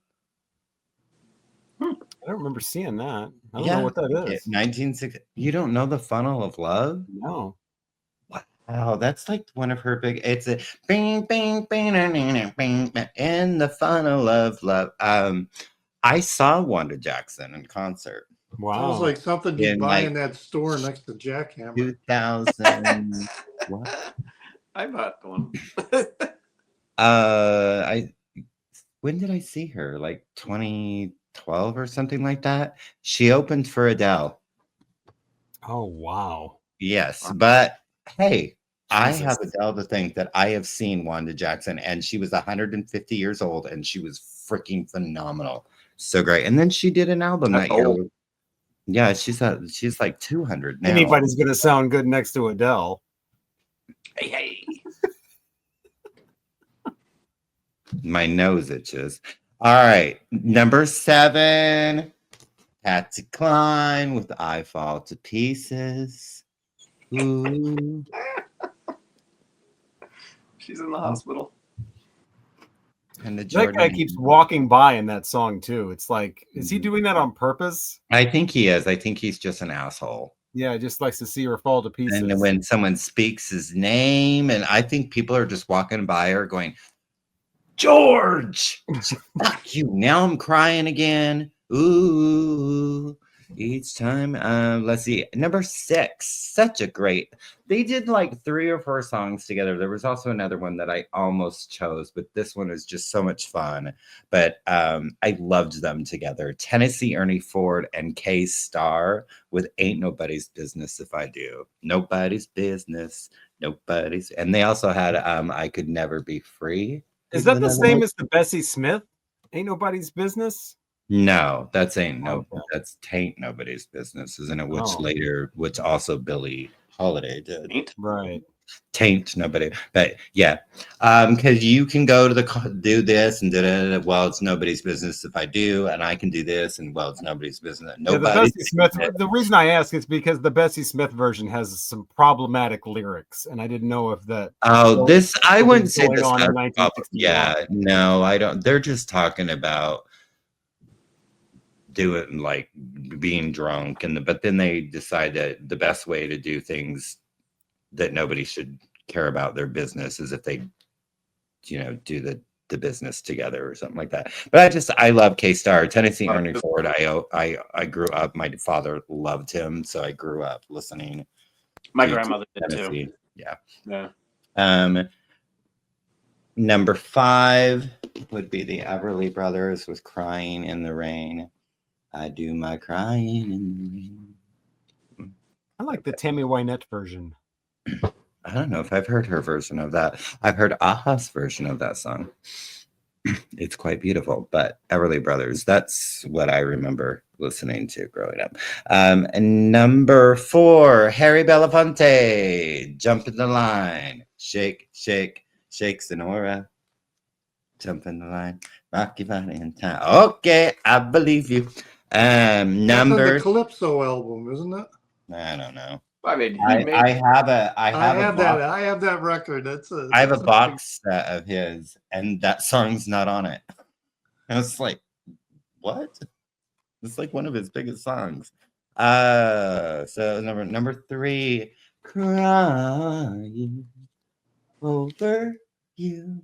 I don't remember seeing that. I don't know what that is. 1960. You don't know "The Funnel of Love"? No. Wow, that's like one of her big. It's a bing bing bing in the funnel of love. I saw Wanda Jackson in concert. Wow. Sounds like something you In, buy like, in that store next to Jackhammer. 2000. What? I bought one. When did I see her? Like 2012 or something like that. She opened for Adele. Oh wow. Yes, but hey, I have Adele to thank that I have seen Wanda Jackson, and she was 150 years old, and she was freaking phenomenal. So great. And then she did an album That's that year. old. Yeah, she's like 200 now. Anybody's gonna sound good next to Adele. Hey. My nose itches. All right, number 7, Patsy Cline with "I Fall to Pieces." Ooh. She's in the hospital. And the That Jordan. guy keeps walking by in that song too. It's like, is he doing that on purpose? I think he is. I think he's just an asshole. Yeah, just likes to see her fall to pieces. And when someone speaks his name, and I think people are just walking by her going, "George, fuck you." Now I'm crying again. Ooh, each time. Let's see. Number 6, such a great. They did like 3 or 4 songs together. There was also another one that I almost chose, but this one is just so much fun. But I loved them together. Tennessee Ernie Ford and K Star with "Ain't Nobody's Business If I Do." Nobody's business. Nobody's. And they also had "I Could Never Be Free." Is that the same as the Bessie Smith? Ain't Nobody's Business? No, that's ain't no. Okay. That's "Taint Nobody's Business," isn't it? Which Oh. which also Billie Holiday did. Ain't. Right. "Taint Nobody," but yeah, because you can go to do this and well, it's nobody's business if I do, and I can do this, and well, it's nobody's business. Yeah, the Nobody's Bessie Smith. business. The reason I ask is because the Bessie Smith version has some problematic lyrics, and I didn't know if that. Oh, this I something wouldn't say going this. on in Has 1961. yeah, no, I don't. They're just talking about doing like being drunk, but then they decide that the best way to do things that nobody should care about their business is if they, do the business together or something like that. But I love K-Star. Tennessee Ernie Ford. I grew up. My father loved him, so I grew up listening. My grandmother did Tennessee. too. Yeah. Yeah. Number 5 would be the Everly Brothers with "Crying in the Rain." I do my crying in the rain. I like the Tammy Wynette version. I don't know if I've heard her version of that. I've heard Aha's version of that song. It's quite beautiful, but Everly Brothers, that's what I remember listening to growing up. And number 4, Harry Belafonte, "Jump in the Line." Shake, shake, shake, Sonora. Jump in the line. Rock your body in time. Okay, I believe you. That's on Number. the Calypso album, isn't it? I don't know. I mean, I have that record. I have a box set of his, and that song's not on it. And it's like, what? It's like one of his biggest songs. So number 3, "Crying Over You."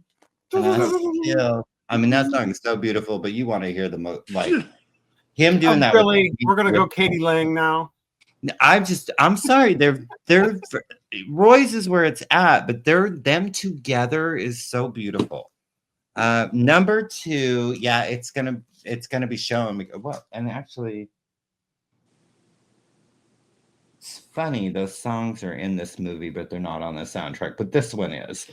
And that song is so beautiful, but you want to hear the him doing that. Really, we're gonna go Katie Lang now. I'm sorry. They're Roy's is where it's at, but them together is so beautiful. Number 2, yeah, it's gonna be shown. Well, and actually, it's funny. Those songs are in this movie, but they're not on the soundtrack. But this one is.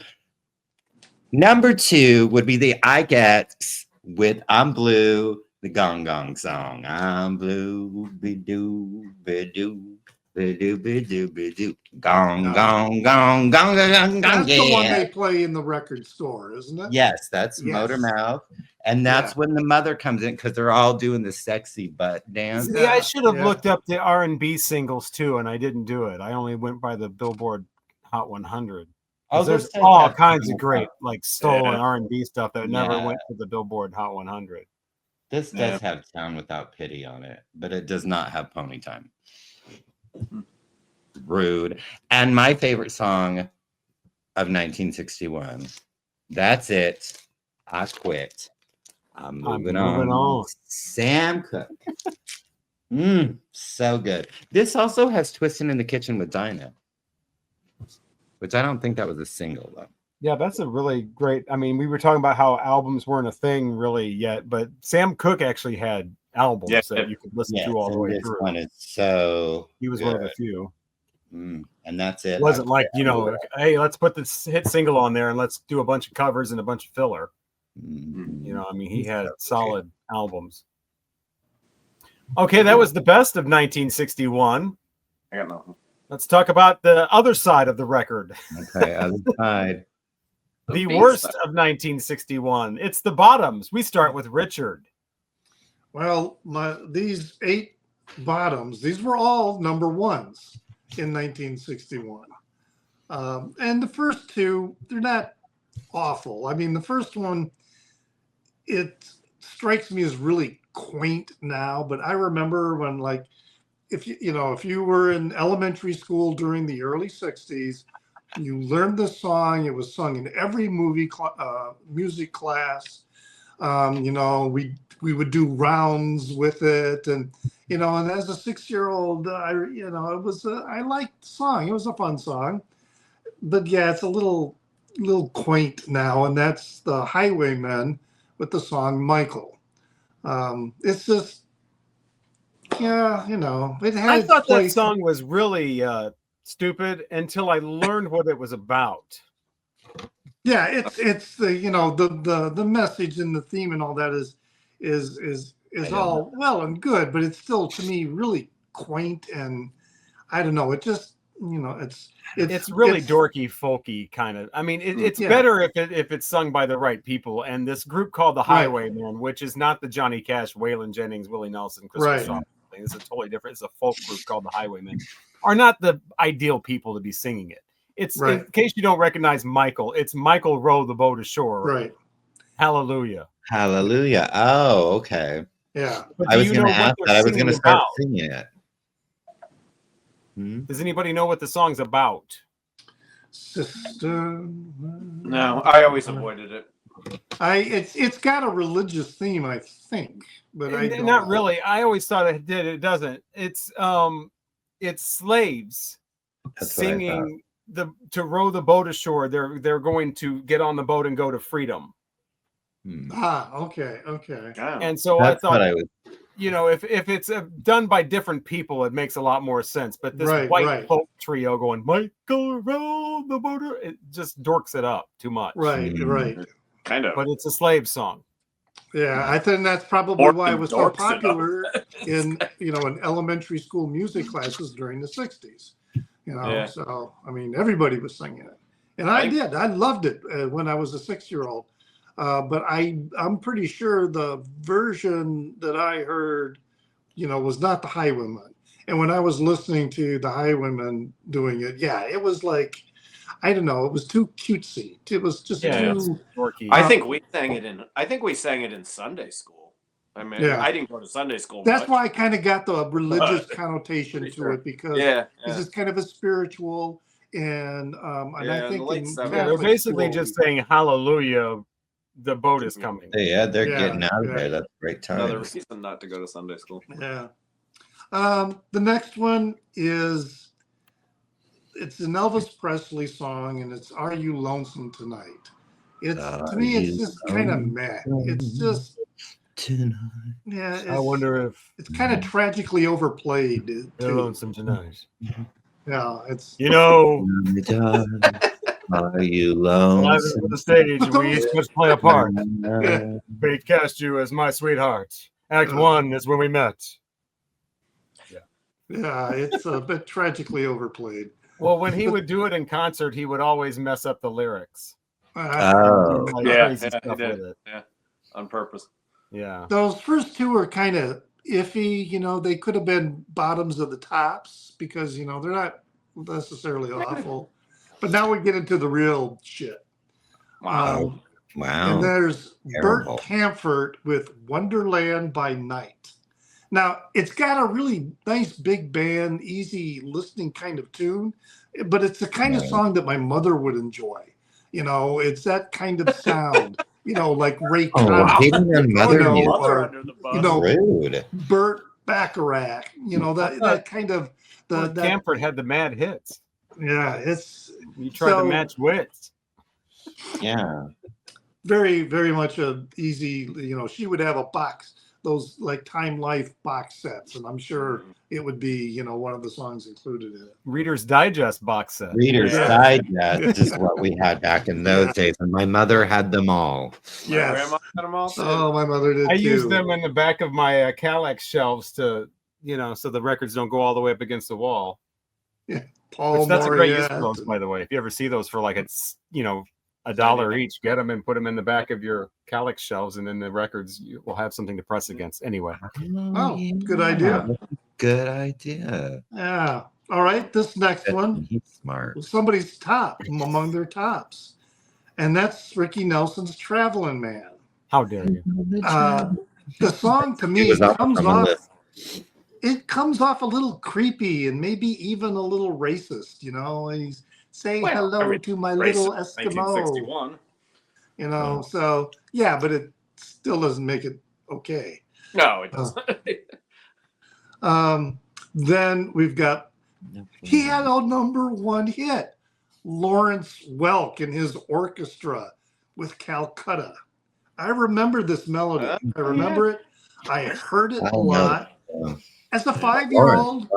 Number 2 would be the I Gets with "I'm Blue," the Gong Gong song. "I'm blue, be-doo, be-doo, be-doo, be-doo, be-doo. Gong, gong, gong, gong, gong, gong, That's yeah." the one they play in the record store, isn't it? Yes, that's Motor Mouth. And that's when the mother comes in because they're all doing the sexy butt dance. Yeah, I should have looked up the R&B singles too, and I didn't do it. I only went by the Billboard Hot 100. Oh, there's all kinds of great like soul and R&B stuff that never went to the Billboard Hot 100. This does have "Town Without Pity" on it, but it does not have "Pony Time." Rude. And my favorite song of 1961. That's it. I quit. I'm moving on. Sam Cooke. So good. This also has "Twisting in the Kitchen with Dinah," which I don't think that was a single though. Yeah, that's a really great. I mean, we were talking about how albums weren't a thing really yet, but Sam Cooke actually had albums that you could listen to all the way through. One is so he was one of the few. And that's it. It wasn't like, hey, let's put this hit single on there and let's do a bunch of covers and a bunch of filler. I mean, he had solid albums. Okay, that was the best of 1961. I got nothing. Let's talk about the other side of the record. Okay, other side. The B worst side. of 1961. It's the bottoms. We start with Richard. Well, these 8 bottoms, these were all number ones in 1961. And the first 2, they're not awful. I mean, the first one, it strikes me as really quaint now, but I remember when, like, if you were in elementary school during the early 60s, you learned the song. It was sung in every music class. We would do rounds with it, and and as a 6-year-old, I liked the song. It was a fun song, but yeah, it's a little quaint now, and that's the Highwaymen with the song Michael. It's just, yeah, it had I its thought that place. song was really stupid until I learned what it was about. Yeah, it's the message and the theme and all that is all well and good, but it's still, to me, really quaint, and I don't know. It just It's really dorky, folky kind of. I mean, it's better if it's sung by the right people. And this group called the Highwaymen, which is not the Johnny Cash, Waylon Jennings, Willie Nelson, Christopher Shaw thing. It's a totally different. It's a folk group called the Highwaymen. Are not the ideal people to be singing it. It's in case you don't recognize Michael. It's Michael Row the Boat Ashore. Right. Hallelujah. Hallelujah. Oh, okay. Yeah. But I was going to ask that. I was going to start singing it. Does anybody know what the song's about? Sister. No, I always avoided it. It's got a religious theme, I think, but I don't not know. really. I always thought it did. It doesn't. It's slaves singing to row the boat ashore. They're going to get on the boat and go to freedom. Okay. And so I thought, if it's done by different people, it makes a lot more sense. But this white folk trio going, Michael row the boat, it just dorks it up too much. Right. Kind of. But it's a slave song. Yeah, I think that's probably why it was so popular in elementary school music classes during the 60s. So I mean, everybody was singing it, and I did. I loved it when I was a 6-year-old. But I'm pretty sure the version that I heard, was not the Highwaymen. And when I was listening to the Highwaymen doing it, it was like, I don't know, it was too cutesy. It was just too dorky. I think we sang it in Sunday school. I mean, I didn't go to Sunday school. That's why I kind of got the religious connotation to it, because this is kind of a spiritual, and I think they're basically just saying hallelujah. The boat is coming. They're getting out of there. That's a great time. Another reason not to go to Sunday school. Yeah. The next one it's an Elvis Presley song, and it's "Are You Lonesome Tonight?" To me, it's just kind of meh. It's just tonight. I wonder if it's kind of tragically overplayed. You're lonesome tonight. Yeah, it's Are you lonesome? On the stage, we each must play a part. Fate cast you as my sweetheart. Act 1 is when we met. Yeah, it's a bit tragically overplayed. Well, when he would do it in concert, he would always mess up the lyrics. He did. Yeah, on purpose. Yeah. Those first 2 are kind of iffy. They could have been bottoms of the tops, because they're not necessarily awful. But now we get into the real shit. Wow. And there's Bert Camford with Wonderland by Night. Now, it's got a really nice big band, easy listening kind of tune, but it's the kind of song that my mother would enjoy. It's that kind of sound, like Ray Conniff, rude. Burt Bacharach, that kind of Camford had the mad hits. Yeah, you tried to match wits. Yeah. Very, very much a easy, she would have a box those like Time Life box sets, and I'm sure it would be one of the songs included in it. Reader's Digest box set. Reader's Digest is what we had back in those days, and my mother had them all. My Yes. grandma had them all too. Oh, my mother did I too. use them in the back of my Calex shelves to, so the records don't go all the way up against the wall. Paul Which that's a great use Moriarty. for those, by the way. If you ever see those for like it's $1 each, get them and put them in the back of your Calex shelves, and then the records will have something to press against. Anyway. Oh, good idea. Good idea. Yeah. All right. This next one, He's smart. somebody's top among their tops, and that's Ricky Nelson's "Traveling Man." How dare you? The song to me was up comes on the off. list. It comes off a little creepy and maybe even a little racist. He's say hello to my little Eskimo. 1961. So yeah, but it still doesn't make it okay. No, it doesn't. Then we've got, he had a #1 hit, Lawrence Welk and his orchestra with Calcutta. I remember this melody. I remember it. I heard it a lot. As a 5-year-old,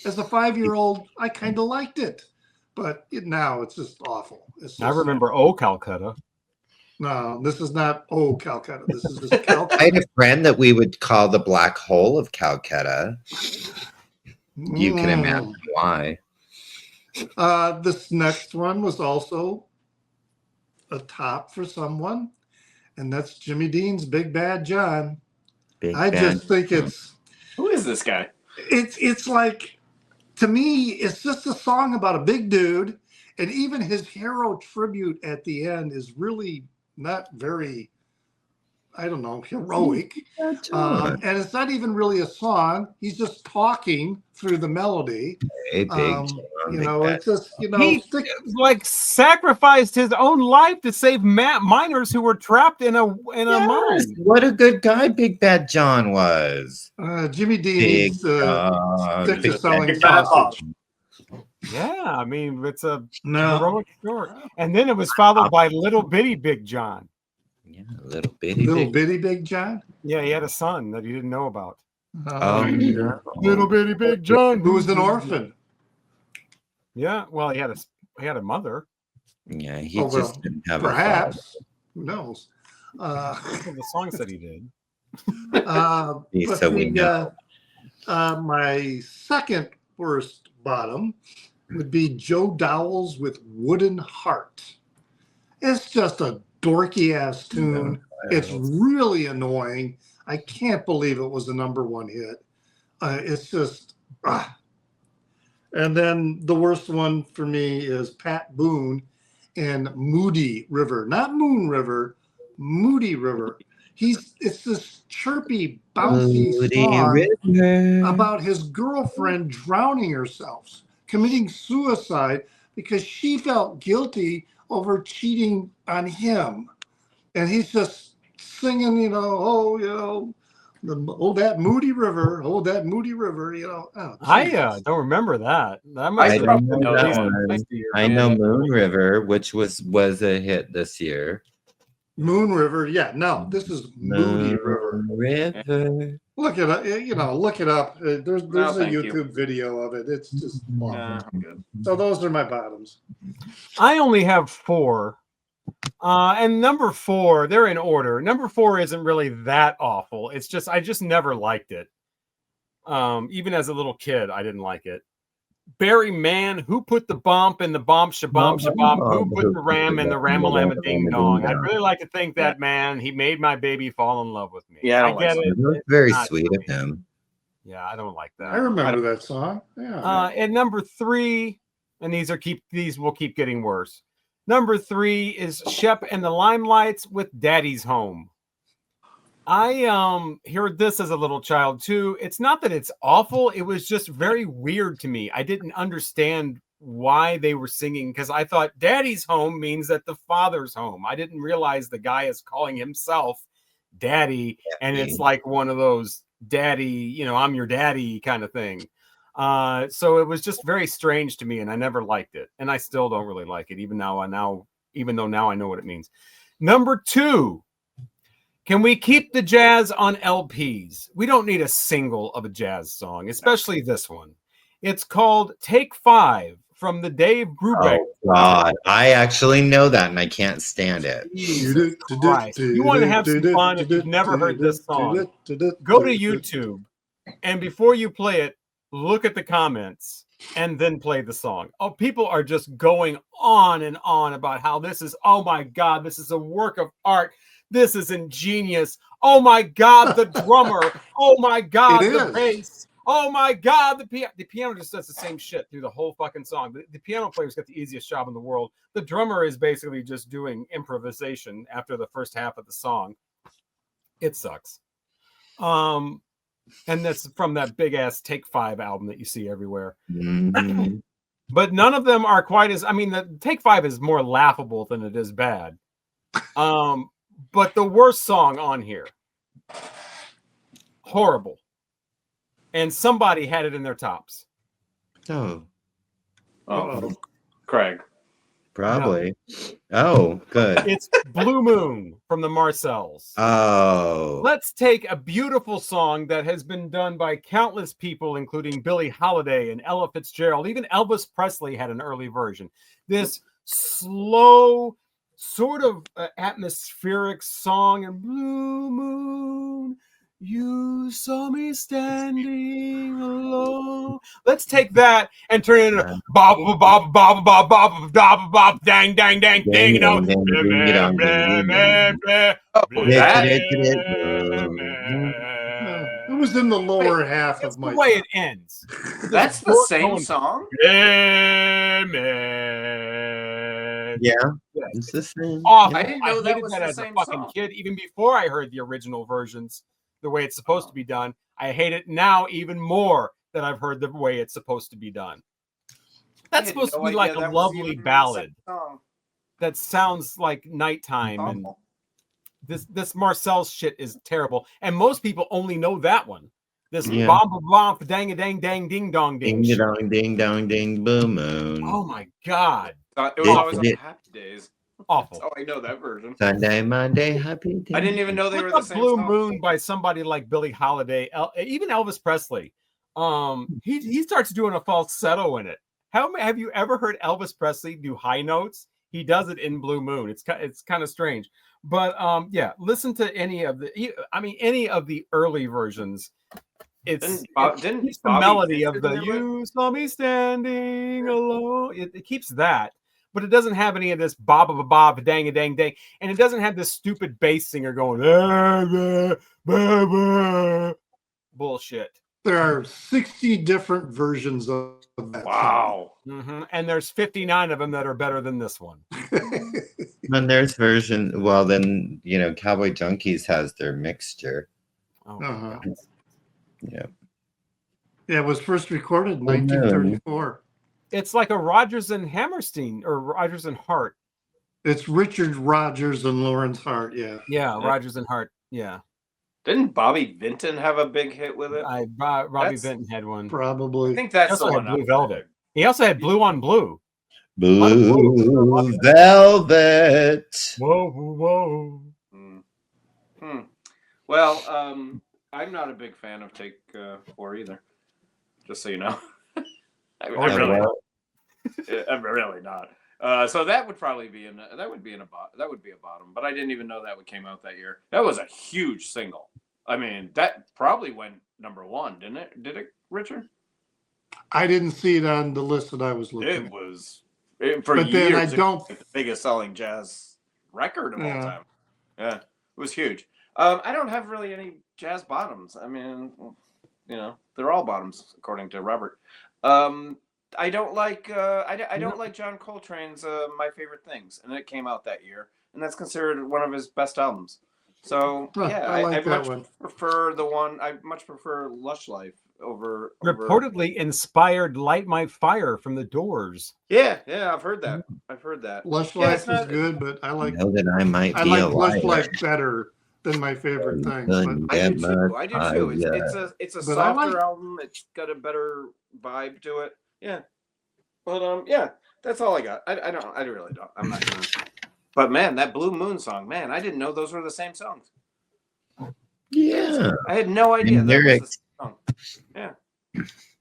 as a 5-year-old, I kind of liked it. But now it's just awful. I remember "Oh Calcutta." No, this is not "Oh Calcutta." This is just Calcutta. I had a friend that we would call the Black Hole of Calcutta. You can imagine why. This next one was also a top for someone, and that's Jimmy Dean's "Big Bad John." I just think it's Who is this guy? it's like, to me, it's just a song about a big dude, and even his hero tribute at the end is really not very, I don't know, heroic. And it's not even really a song. He's just talking through the melody. Hey, big John, It's just, He sacrificed his own life to save miners who were trapped in a mine. What a good guy Big Bad John was. Jimmy Dean Big needs to stick to Big selling John. sausage. Yeah, I mean, it's a No. heroic story. And then it was followed by Little Bitty Big John. Yeah, little bitty. Little bitty Big John. Yeah, he had a son that he didn't know about. Yeah. Little Bitty Big John, Who was an orphan. Yeah, well, he had a mother. Yeah, he Oh, just well, didn't have Perhaps. Who knows? The song said he did. So we know. My second worst bottom would be Joe Dowell's with "Wooden Heart." It's just a dorky ass tune. It's really annoying. I can't believe it was the #1 hit. It's just, And then the worst one for me is Pat Boone and "Moody River," not "Moon River," "Moody River." It's this chirpy, bouncy song about his girlfriend drowning herself, committing suicide because she felt guilty over cheating on him. And he's just singing, that Moody River, that Moody River, I don't remember that. That must I have don't been know at that least one. 60 years I ago. know Moon River, which was a hit this year. Moon River, yeah. No, this is Moody River. River. Look it up. Look it up. There's a thank you. YouTube video of it. It's just awful. I'm good. So those are my bottoms. I only have 4. And number 4, they're in order. Number 4 isn't really that awful. It's just, I just never liked it. Even as a little kid, I didn't like it. Barry Mann, who put the bump in the bump, shabump, shabump, who put the ram in the ramalama ding dong? I'd really like to think that man, he made my baby fall in love with me. Yeah, I I don't get like it. It was It's very not sweet for of me. him. Yeah, I don't like that. I remember that song. Yeah. And number 3, and these will keep getting worse. Number 3 is Shep and the Limelights with "Daddy's Home." I heard this as a little child too. It's not that it's awful. It was just very weird to me. I didn't understand why they were singing, because I thought "Daddy's home" means that the father's home. I didn't realize the guy is calling himself daddy, and it's like one of those daddy, I'm your daddy kind of thing. So it was just very strange to me, and I never liked it, and I still don't really like it, even though now I know what it means. Number 2. Can we keep the jazz on LPs? We don't need a single of a jazz song, especially this one. It's called Take 5 from the Dave Brubeck. Oh God, I actually know that, and I can't stand it. Jesus Christ. You want to have some fun if you've never heard this song, go to YouTube, and before you play it, look at the comments and then play the song. Oh, people are just going on and on about how this is, oh my God, this is a work of art. This is ingenious. Oh my God, the drummer. Oh my God, the bass. Oh my God, the piano just does the same shit through the whole fucking song. The piano player's got the easiest job in the world. The drummer is basically just doing improvisation after the first half of the song. It sucks. And that's from that big ass Take 5 album that you see everywhere. Mm-hmm. But none of them are quite as, I mean, the Take 5 is more laughable than it is bad. But the worst song on here, horrible. And somebody had it in their tops. Oh, Craig. probably. No. Oh, good. It's Blue Moon from the Marcells. Oh. Let's take a beautiful song that has been done by countless people, including Billie Holiday and Ella Fitzgerald. Even Elvis Presley had an early version. This slow, sort of atmospheric song, and Blue Moon, you saw me standing alone. Let's take that and turn it into bob bob bob bob bob bob bob dang dang dang ding dong. It was in the lower half of my. The way it ends. That's the same song. Yeah, it's the same. Awful. I didn't know that was that the as same a fucking song. kid, even before I heard the original versions, the way it's supposed to be done. I hate it now even more that I've heard the way it's supposed to be done. That's supposed to be like a lovely ballad that sounds like nighttime, and this Marcel's shit is terrible. And most people only know that one. This bomb bomb dang a dang dang ding dong ding dong ding dong ding boom moon. Oh my God! It was always on Happy Days. Awful. Oh, I know that version. Sunday, Monday, happy day. I didn't even know they were the same Blue song. Moon by somebody like Billie Holiday, even Elvis Presley. He starts doing a falsetto in it. Have you ever heard Elvis Presley do high notes? He does it in Blue Moon. It's kind of strange, but yeah, listen to any of the early versions. It's the melody of the "You Saw Me Standing Alone." It keeps that. But it doesn't have any of this bob of a bob, dang a dang dang, and it doesn't have this stupid bass singer going bullshit. There are 60 different versions of that. Wow. Mm-hmm. And there's 59 of them that are better than this one. And there's version. Well, then Cowboy Junkies has their mixture. Oh, yeah. Yeah, it was first recorded in 1934. It's like a Rodgers and Hammerstein or Rodgers and Hart. It's Richard Rodgers and Lawrence Hart. Yeah. Yeah, Rodgers and Hart. Yeah. Didn't Bobby Vinton have a big hit with it? Robbie Vinton had one. Probably. I think that's the one. Blue Velvet. He also had Blue on Blue. Blue Velvet. Whoa, whoa. Well, I'm not a big fan of Take 4 either. Just so you know. I'm really not. So that would probably be a bottom. But I didn't even know that one came out that year. That was a huge single. I mean, that probably went number 1, didn't it? Did it, Richard? I didn't see it on the list that I was looking. It was for but years. Then I don't. The biggest selling jazz record of all time. Yeah, it was huge. I don't have really any jazz bottoms. I mean, they're all bottoms according to Robert. I don't like I don't like John Coltrane's My Favorite Things, and it came out that year, and that's considered one of his best albums. So I much prefer Lush Life over. Reportedly inspired Light My Fire from the Doors. Yeah, I've heard that. Lush Life is good, but I like. Know that I might I be like a Lush liar. Life better than My Favorite Thing. But I do too. It's a softer album. It's got a better vibe to it. Yeah, but that's all I got. I really don't. I'm not gonna. But man, that Blue Moon song, man, I didn't know those were the same songs. Yeah. I had no idea And that was lyrics. the song. Yeah.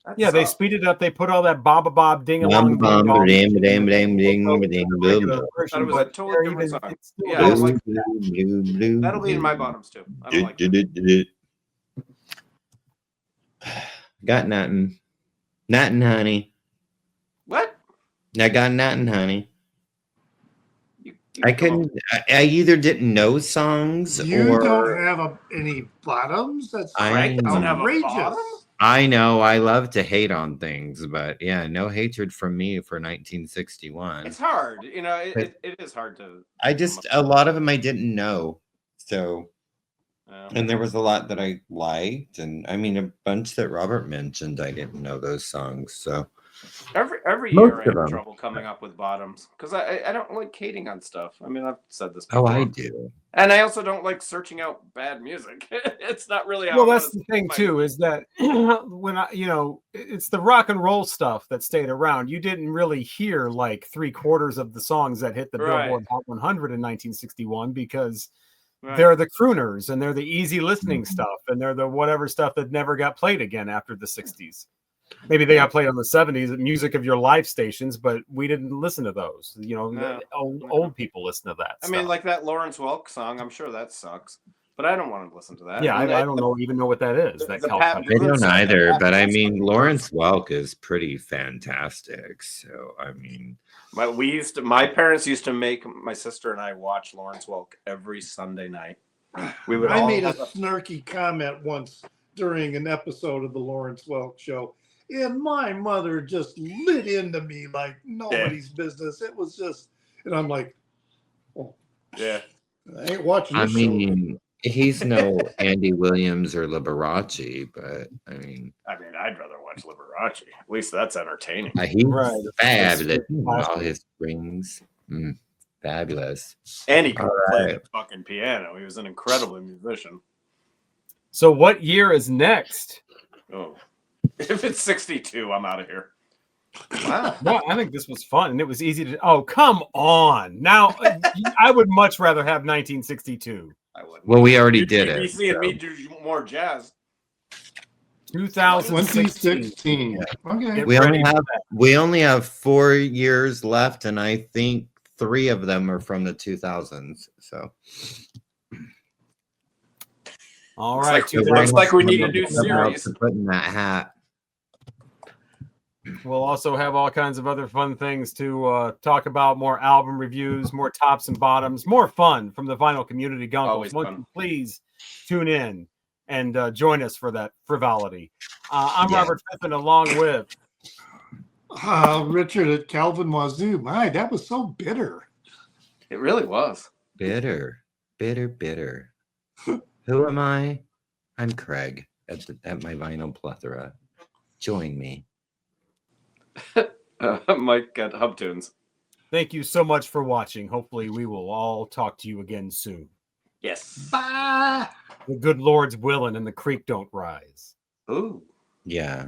That Yeah, they sucks. speeded it up. They put all that Baba Bob ding along Bum, bum, ding dong. ba-ding, ba-ding, ba-ding, ba-ding, ba-ding, boom, Regular boom. version, Thought it was a but totally they're different even song. it's still Yeah, I don't goes- like Blue, blue, blue, That'll be in my blue. bottoms too. I don't like Do, that. do, do, do. Got nothing. Nothing, honey. What? I got nothing, honey. You I come up- couldn't. I either didn't know songs You or don't have any bottoms? That's I doesn't have a outrageous. bottom? I know I love to hate on things, but yeah, no hatred from me for 1961. It's hard. You know, But- it is hard to. I just a lot of them I didn't know, so Yeah. and there was a lot that I liked, and I mean a bunch that Robert mentioned. I didn't know those songs, so Every Most year I of have them. trouble coming up with bottoms because I don't like hating on stuff. I mean, I've said this oh, before. I do. And I also don't like searching out bad music. It's not really how Well, I that's wanna the thing my- too, is that when it's the rock and roll stuff that stayed around. You didn't really hear like 3/4 of the songs that hit the Right. Billboard Hot 100 in 1961 because Right. they're the crooners and they're the easy listening Mhm. stuff and they're the whatever stuff that never got played again after the 60s. Maybe they got played on the 70s, music of your life stations, but we didn't listen to those. No. Old people listen to that. I mean, stuff. like that Lawrence Welk song. I'm sure that sucks, but I don't want to listen to that. Yeah, And I don't even know what that is. That the Calcutta. Pat I don't song, either, that but I Pat mean song. Lawrence Welk is pretty fantastic. So I mean, My parents used to make my sister and I watch Lawrence Welk every Sunday night. We would I all made a have snarky comment once during an episode of the Lawrence Welk show, and my mother just lit into me like nobody's business. It was just, and I'm like, oh, yeah. I ain't watching I this show. mean, he's no Andy Williams or Liberace, but I mean, I'd rather watch Liberace. At least that's entertaining. he's Right. fabulous. That's- All his strings, fabulous. And he could All play right. the fucking piano. He was an incredible musician. So what year is next? Oh, if it's 62, I'm out of here. Wow. No, I think this was fun and it was easy to. Oh, come on! Now, I would much rather have 1962. I wouldn't. Well, we already did You'd be it. seeing so- me do more jazz. 2016. 2016. Okay. Get We ready only for have that. we only have 4 years left, and I think 3 of them are from the 2000s. So All Looks right, like- looks like we need a new series. To put in that hat. We'll also have all kinds of other fun things to talk about, more album reviews, more tops and bottoms, more fun from the Vinyl Community Guncles. Always Won't fun. you please tune in and join us for that frivolity. I'm Yeah. Robert Pippin, along with Richard at Calvin Wazoo. My, that was so bitter. It really was. Bitter, bitter, bitter. Who am I? I'm Craig at my vinyl plethora. Join me. Mike at Hubtunes. Thank you so much for watching. Hopefully, we will all talk to you again soon. Yes. Bye. The good Lord's willing and the creek don't rise. Ooh. Yeah.